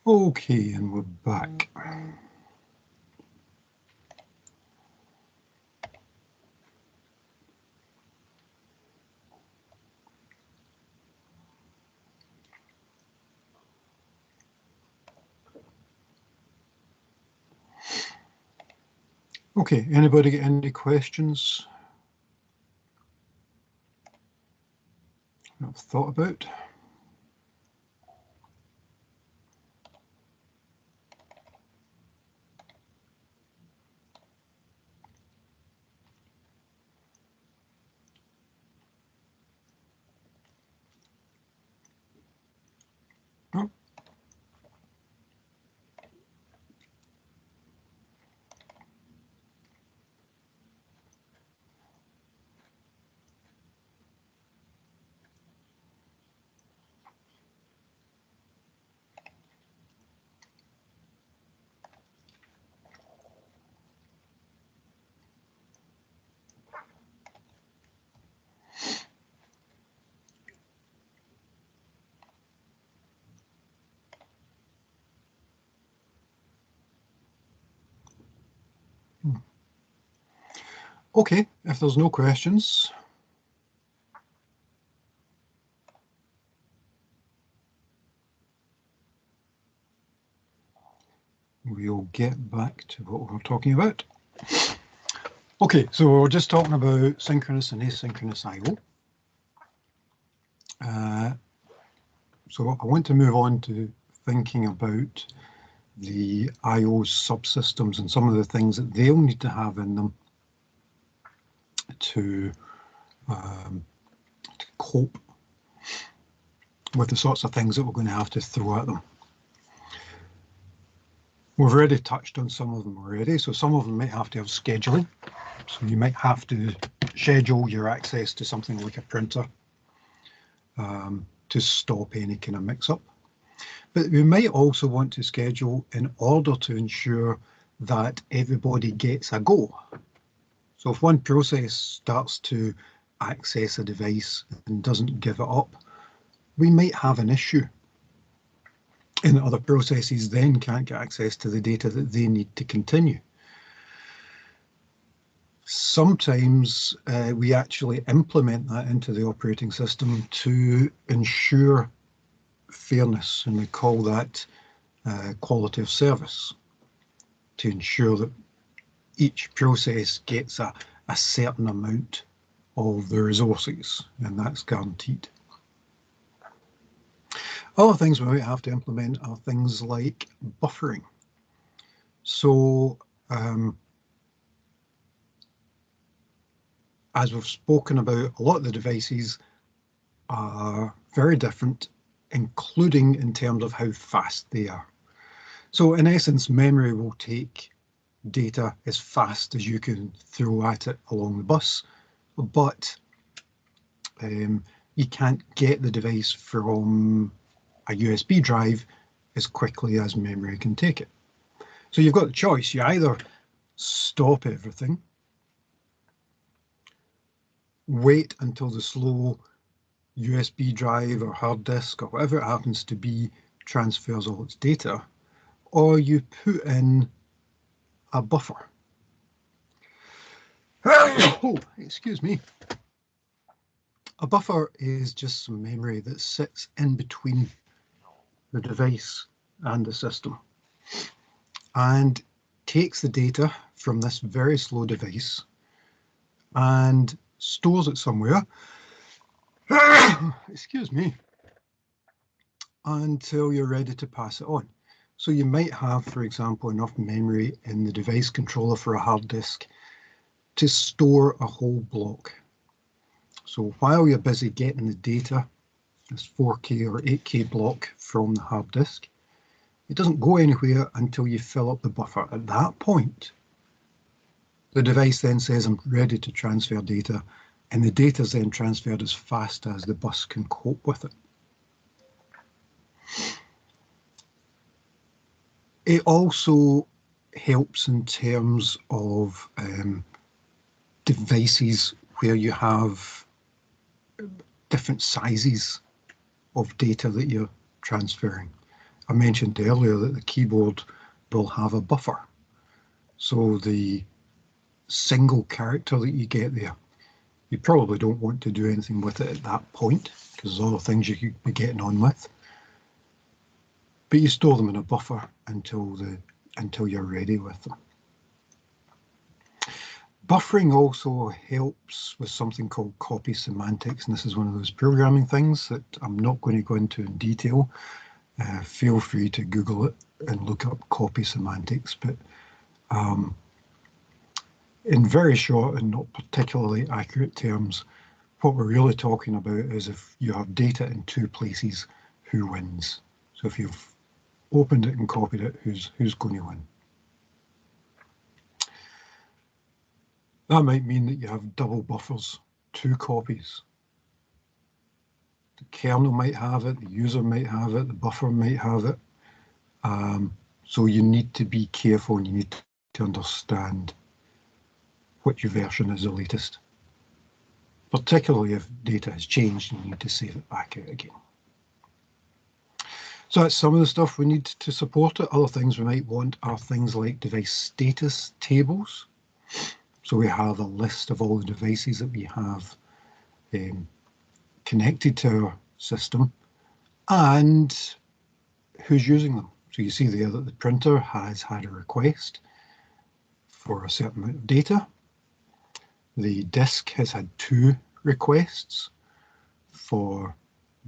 Okay, and we're back. Okay, anybody get any questions I've thought about? No? Okay, if there's no questions, we'll get back to what we're talking about. Okay, so we're just talking about synchronous and asynchronous I/O. So I want to move on to thinking about the I/O subsystems and some of the things that they'll need to have in them to cope with the sorts of things that we're going to have to throw at them. We've already touched on some of them already, so some of them might have to have scheduling. So you might have to schedule your access to something like a printer to stop any kind of mix-up. But we might also want to schedule in order to ensure that everybody gets a go. So if one process starts to access a device and doesn't give it up, we might have an issue. And other processes then can't get access to the data that they need to continue. Sometimes we actually implement that into the operating system to ensure fairness, and we call that quality of service, to ensure that each process gets a certain amount of the resources, and that's guaranteed. Other things we might have to implement are things like buffering. So as we've spoken about, a lot of the devices are very different, including in terms of how fast they are. So in essence, memory will take data as fast as you can throw at it along the bus, but you can't get the device from a USB drive as quickly as memory can take it. So you've got the choice. You either stop everything, wait until the slow USB drive or hard disk or whatever it happens to be transfers all its data, or you put in a buffer. Oh, excuse me. A buffer is just some memory that sits in between the device and the system and takes the data from this very slow device and stores it somewhere, excuse me, until you're ready to pass it on. So you might have, for example, enough memory in the device controller for a hard disk to store a whole block. So while you're busy getting the data, this 4K or 8K block from the hard disk, it doesn't go anywhere until you fill up the buffer. At that point, the device then says, I'm ready to transfer data, and the data is then transferred as fast as the bus can cope with it. It also helps in terms of devices where you have different sizes of data that you're transferring. I mentioned earlier that the keyboard will have a buffer. So the single character that you get there, you probably don't want to do anything with it at that point because there's other things you could be getting on with. But you store them in a buffer until you're ready with them. Buffering also helps with something called copy semantics, and this is one of those programming things that I'm not going to go into in detail. Feel free to Google it and look up copy semantics, but in very short and not particularly accurate terms, what we're really talking about is if you have data in two places, who wins? So if you've opened it and copied it, who's going to win? That might mean that you have double buffers, two copies. The kernel might have it, the user might have it, the buffer might have it. So you need to be careful and you need to understand which version is the latest. Particularly if data has changed and you need to save it back out again. So that's some of the stuff we need to support it. Other things we might want are things like device status tables. So we have a list of all the devices that we have connected to our system and who's using them. So you see there that the printer has had a request for a certain amount of data. The disk has had 2 requests for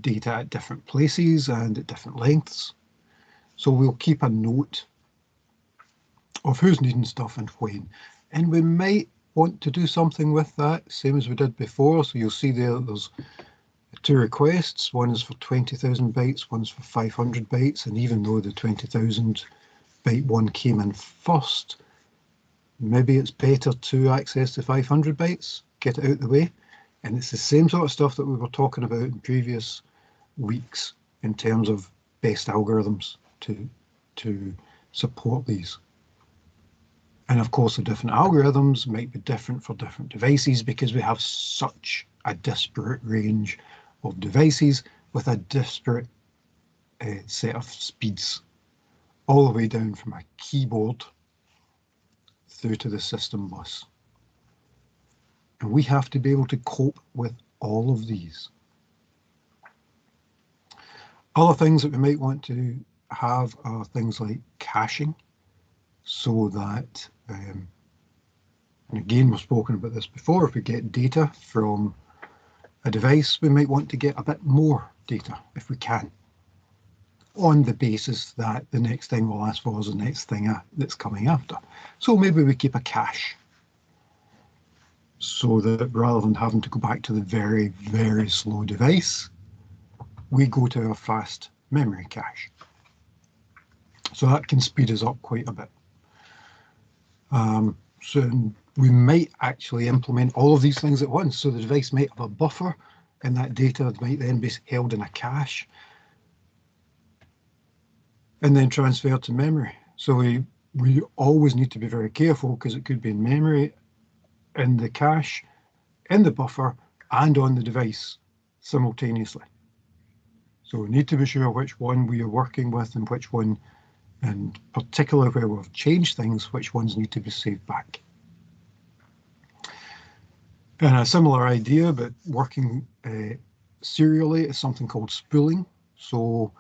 data at different places and at different lengths. So we'll keep a note of who's needing stuff and when. And we might want to do something with that, same as we did before. So you'll see there that there's 2 requests. One is for 20,000 bytes, one's for 500 bytes. And even though the 20,000 byte one came in first, maybe it's better to access the 500 bytes, get it out the way. And it's the same sort of stuff that we were talking about in previous weeks in terms of best algorithms to support these. And of course, the different algorithms might be different for different devices because we have such a disparate range of devices with a disparate set of speeds, all the way down from a keyboard through to the system bus. And we have to be able to cope with all of these. Other things that we might want to have are things like caching, so that, and again, we've spoken about this before, if we get data from a device, we might want to get a bit more data if we can, on the basis that the next thing we'll ask for is the next thing that's coming after. So maybe we keep a cache, so that rather than having to go back to the very, very slow device, we go to a fast memory cache. So that can speed us up quite a bit. So we might actually implement all of these things at once. So the device might have a buffer and that data might then be held in a cache and then transferred to memory. So we always need to be very careful because it could be in memory, in the cache, in the buffer, and on the device simultaneously. So we need to be sure which one we are working with and which one, and particularly where we've changed things, which ones need to be saved back. And a similar idea, but working serially, is something called spooling. So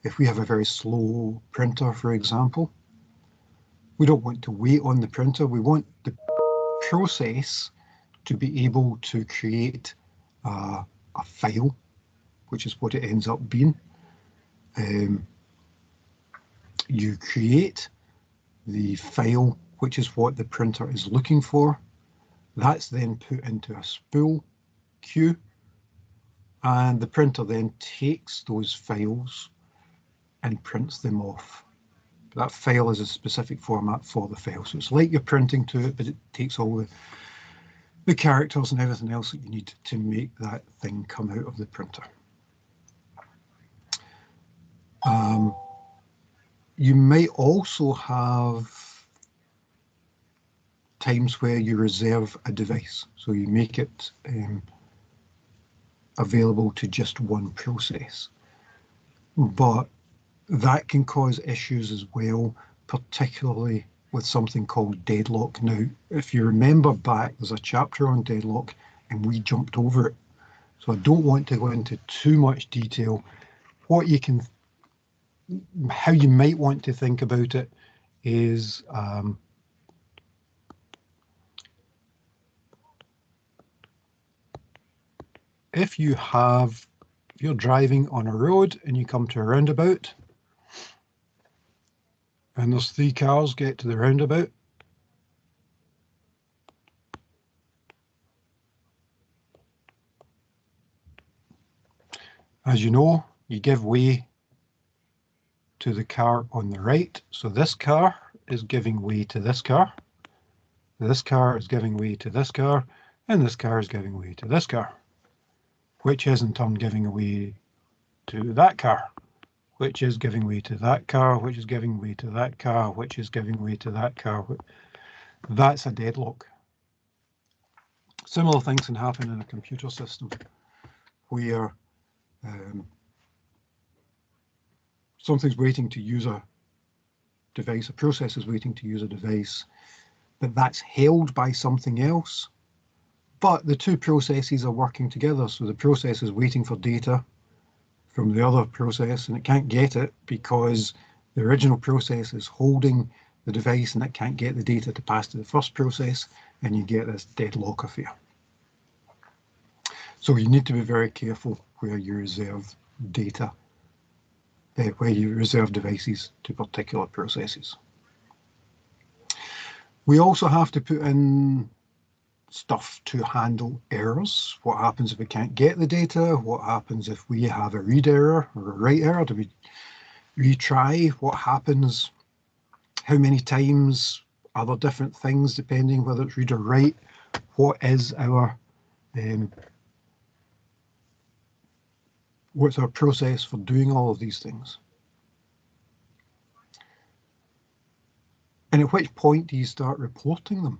if we have a very slow printer, for example, we don't want to wait on the printer. We want the process to be able to create a file, which is what it ends up being. You create the file, which is what the printer is looking for. That's then put into a spool queue, and the printer then takes those files and prints them off. That file is a specific format for the file. So it's like you're printing to it, but it takes all the characters and everything else that you need to make that thing come out of the printer. You may also have times where you reserve a device. So you make it available to just one process. But that can cause issues as well, particularly with something called deadlock. Now, if you remember back, there's a chapter on deadlock and we jumped over it. So I don't want to go into too much detail. What you can, how you might want to think about it is if you're driving on a road and you come to a roundabout and there's 3 cars get to the roundabout, as you know, you give way to the car on the right. So this car is giving way to this car. This car is giving way to this car, and this car is giving way to this car, which is in turn giving way to that car, which is giving way to that car, which is giving way to that car, which is giving way to that car. That's a deadlock. Similar things can happen in a computer system where something's waiting to use a device, a process is waiting to use a device, but that's held by something else. But the two processes are working together. So the process is waiting for data from the other process and it can't get it because the original process is holding the device and it can't get the data to pass to the first process, and you get this deadlock affair. So you need to be very careful where you reserve data, where you reserve devices to particular processes. We also have to put in stuff to handle errors. What happens if we can't get the data? What happens if we have a read error or a write error? Do we retry? What happens? How many times? Are there different things depending whether it's read or write? What is our what's our process for doing all of these things? And at which point do you start reporting them?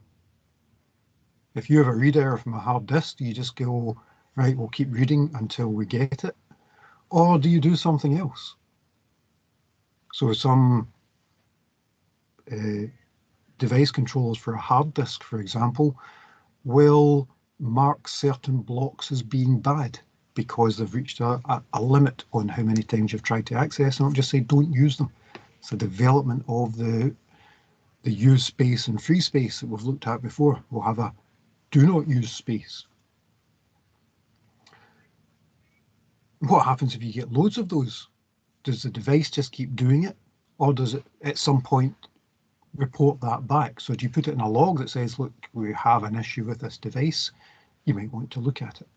If you have a read error from a hard disk, do you just go, right, we'll keep reading until we get it? Or do you do something else? So some device controllers for a hard disk, for example, will mark certain blocks as being bad because they've reached a limit on how many times you've tried to access them. Just say don't use them. It's the development of the use space and free space that we've looked at before. We'll have a do not use space. What happens if you get loads of those? Does the device just keep doing it, or does it at some point report that back? So do you put it in a log that says, look, we have an issue with this device? You might want to look at it.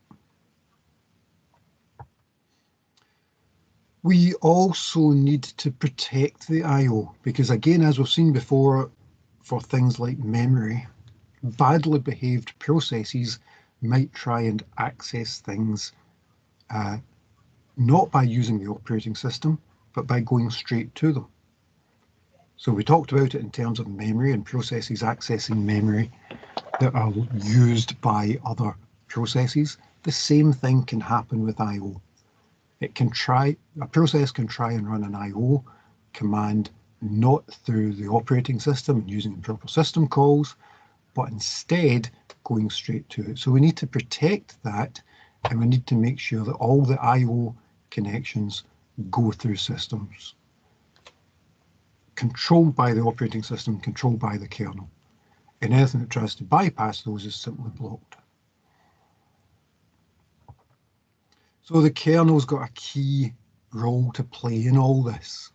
We also need to protect the I/O because, again, as we've seen before, for things like memory, badly behaved processes might try and access things not by using the operating system, but by going straight to them. So we talked about it in terms of memory and processes accessing memory that are used by other processes. The same thing can happen with I/O. A process can try and run an I/O command not through the operating system and using proper system calls, but instead going straight to it. So we need to protect that, and we need to make sure that all the I/O connections go through systems controlled by the operating system, controlled by the kernel. And anything that tries to bypass those is simply blocked. So the kernel's got a key role to play in all this.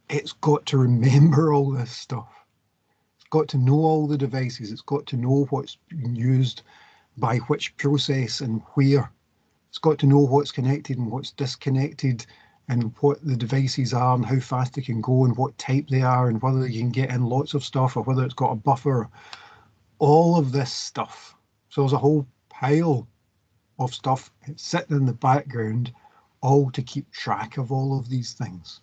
It's got to remember all this stuff. It's got to know all the devices. It's got to know what's being used by which process and where. It's got to know what's connected and what's disconnected and what the devices are and how fast they can go and what type they are and whether you can get in lots of stuff or whether it's got a buffer. All of this stuff. So there's a whole pile of stuff sitting in the background, all to keep track of all of these things.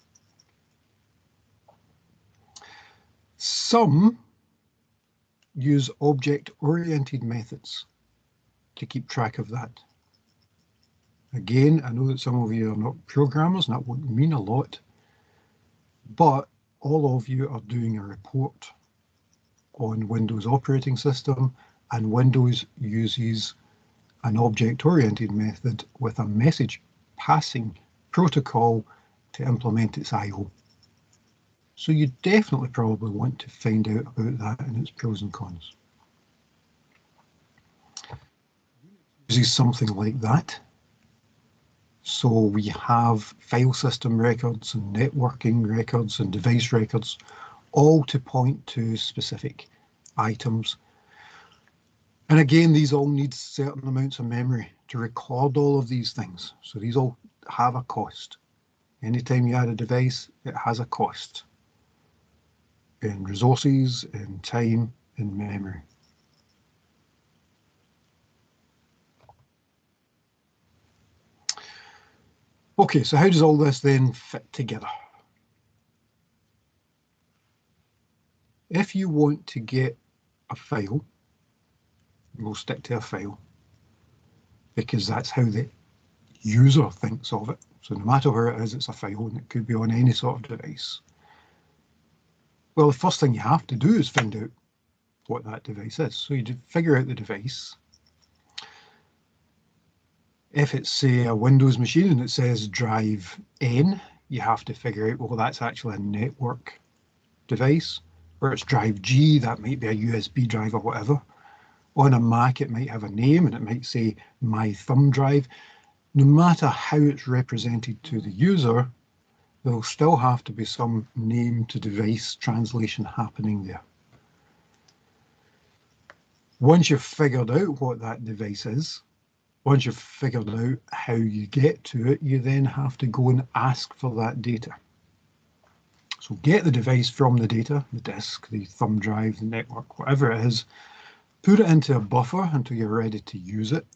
Some use object-oriented methods to keep track of that. Again, I know that some of you are not programmers and that won't mean a lot, but all of you are doing a report on Windows operating system, and Windows uses an object-oriented method with a message passing protocol to implement its I/O. So you definitely probably want to find out about that and its pros and cons. Uses something like that. So we have file system records and networking records and device records, all to point to specific items. And again, these all need certain amounts of memory to record all of these things. So these all have a cost. Anytime you add a device, it has a cost in resources, in time, in memory. Okay, so how does all this then fit together? If you want to get a file, we'll stick to a file because that's how the user thinks of it. So no matter where it is, it's a file, and it could be on any sort of device. Well, the first thing you have to do is find out what that device is. So you figure out the device. If it's, say, a Windows machine and it says drive N, you have to figure out, well, that's actually a network device. Where it's drive G, that might be a USB drive or whatever. On a Mac, it might have a name and it might say my thumb drive. No matter how it's represented to the user, there'll still have to be some name to device translation happening there. Once you've figured out what that device is, once you've figured out how you get to it, you then have to go and ask for that data. So get the device from the data, the disk, the thumb drive, the network, whatever it is, put it into a buffer until you're ready to use it.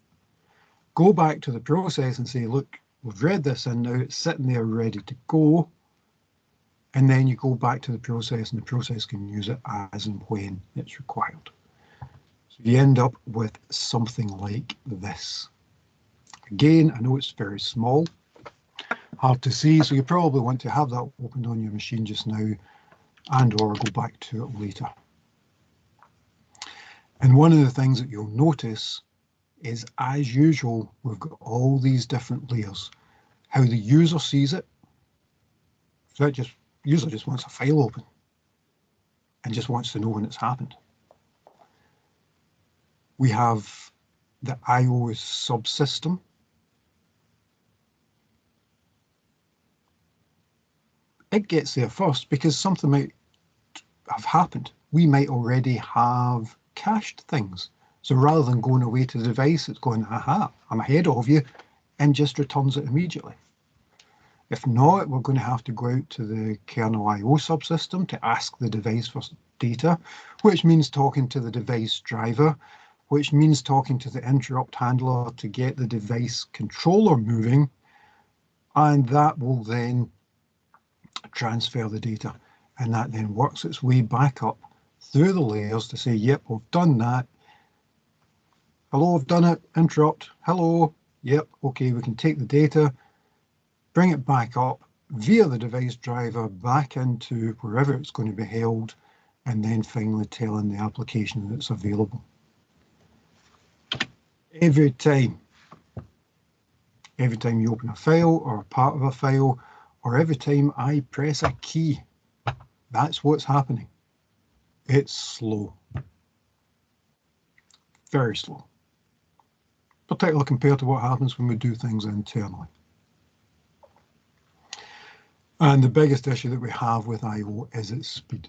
Go back to the process and say, look, we've read this in now, it's sitting there ready to go. And then you go back to the process and the process can use it as and when it's required. So you end up with something like this. Again, I know it's very small, hard to see, so you probably want to have that opened on your machine just now and or go back to it later. And one of the things that you'll notice is, as usual, we've got all these different layers. How the user sees it, so that user just wants a file open and just wants to know when it's happened. We have the I/O subsystem. It gets there first because something might have happened. We might already have cached things. So rather than going away to the device, it's going, aha, I'm ahead of you, and just returns it immediately. If not, we're going to have to go out to the kernel I/O subsystem to ask the device for data, which means talking to the device driver, which means talking to the interrupt handler to get the device controller moving, and that will then transfer the data, and that then works its way back up through the layers to say, yep, we've done that. Hello, I've done it. Interrupt. Hello. Yep. Okay, we can take the data, bring it back up via the device driver back into wherever it's going to be held, and then finally telling the application that it's available. Every time you open a file or a part of a file, or every time I press a key, that's what's happening. It's slow. Very slow. Particularly compared to what happens when we do things internally. And the biggest issue that we have with I/O is its speed.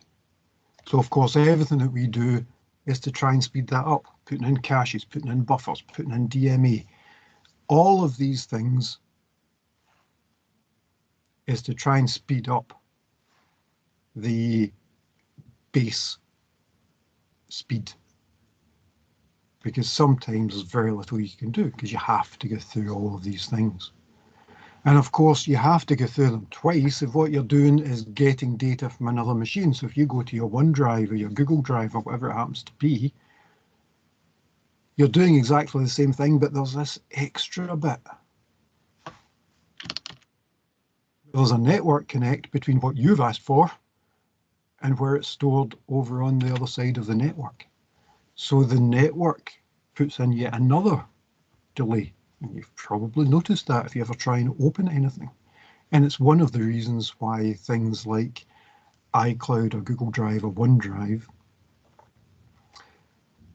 So of course, everything that we do is to try and speed that up, putting in caches, putting in buffers, putting in DMA. All of these things is to try and speed up the base speed, because sometimes there's very little you can do because you have to go through all of these things. And of course, you have to go through them twice if what you're doing is getting data from another machine. So if you go to your OneDrive or your Google Drive or whatever it happens to be, you're doing exactly the same thing, but there's this extra bit. There's a network connect between what you've asked for and where it's stored over on the other side of the network. So the network puts in yet another delay. And you've probably noticed that if you ever try and open anything. And it's one of the reasons why things like iCloud or Google Drive or OneDrive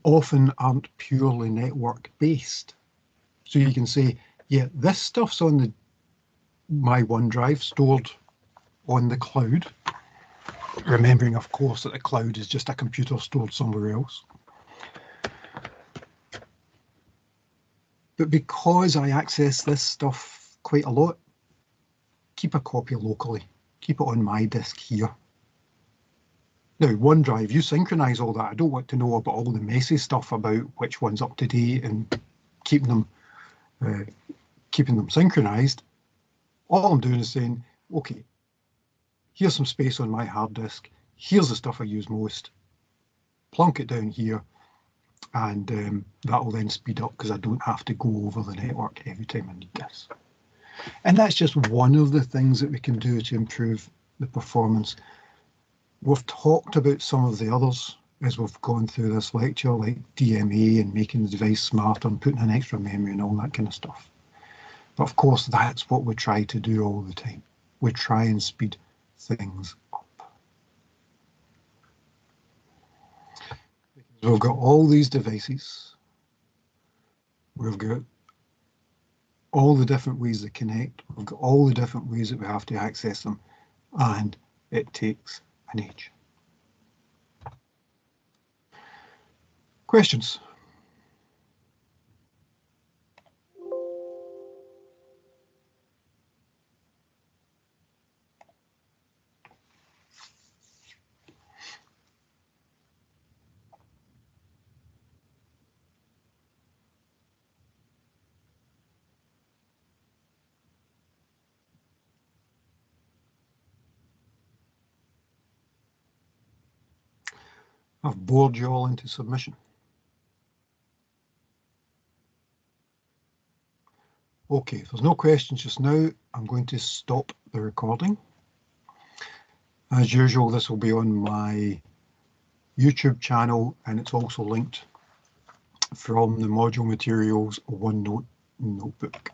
often aren't purely network based. So you can say, yeah, this stuff's on my OneDrive stored on the cloud, remembering, of course, that the cloud is just a computer stored somewhere else. But because I access this stuff quite a lot, keep a copy locally. Keep it on my disk here. Now, OneDrive, you synchronize all that. I don't want to know about all the messy stuff about which one's up to date and keeping them synchronized. All I'm doing is saying, okay, here's some space on my hard disk. Here's the stuff I use most. Plonk it down here, and that will then speed up because I don't have to go over the network every time I need this. And that's just one of the things that we can do to improve the performance. We've talked about some of the others as we've gone through this lecture, like DMA and making the device smarter and putting in extra memory and all that kind of stuff. But of course, that's what we try to do all the time. We try and speed things up. We've got all these devices. We've got all the different ways they connect. We've got all the different ways that we have to access them. And it takes an age. Questions? I've bored you all into submission. Okay, if there's no questions just now, I'm going to stop the recording. As usual, this will be on my YouTube channel, and it's also linked from the module materials OneNote notebook.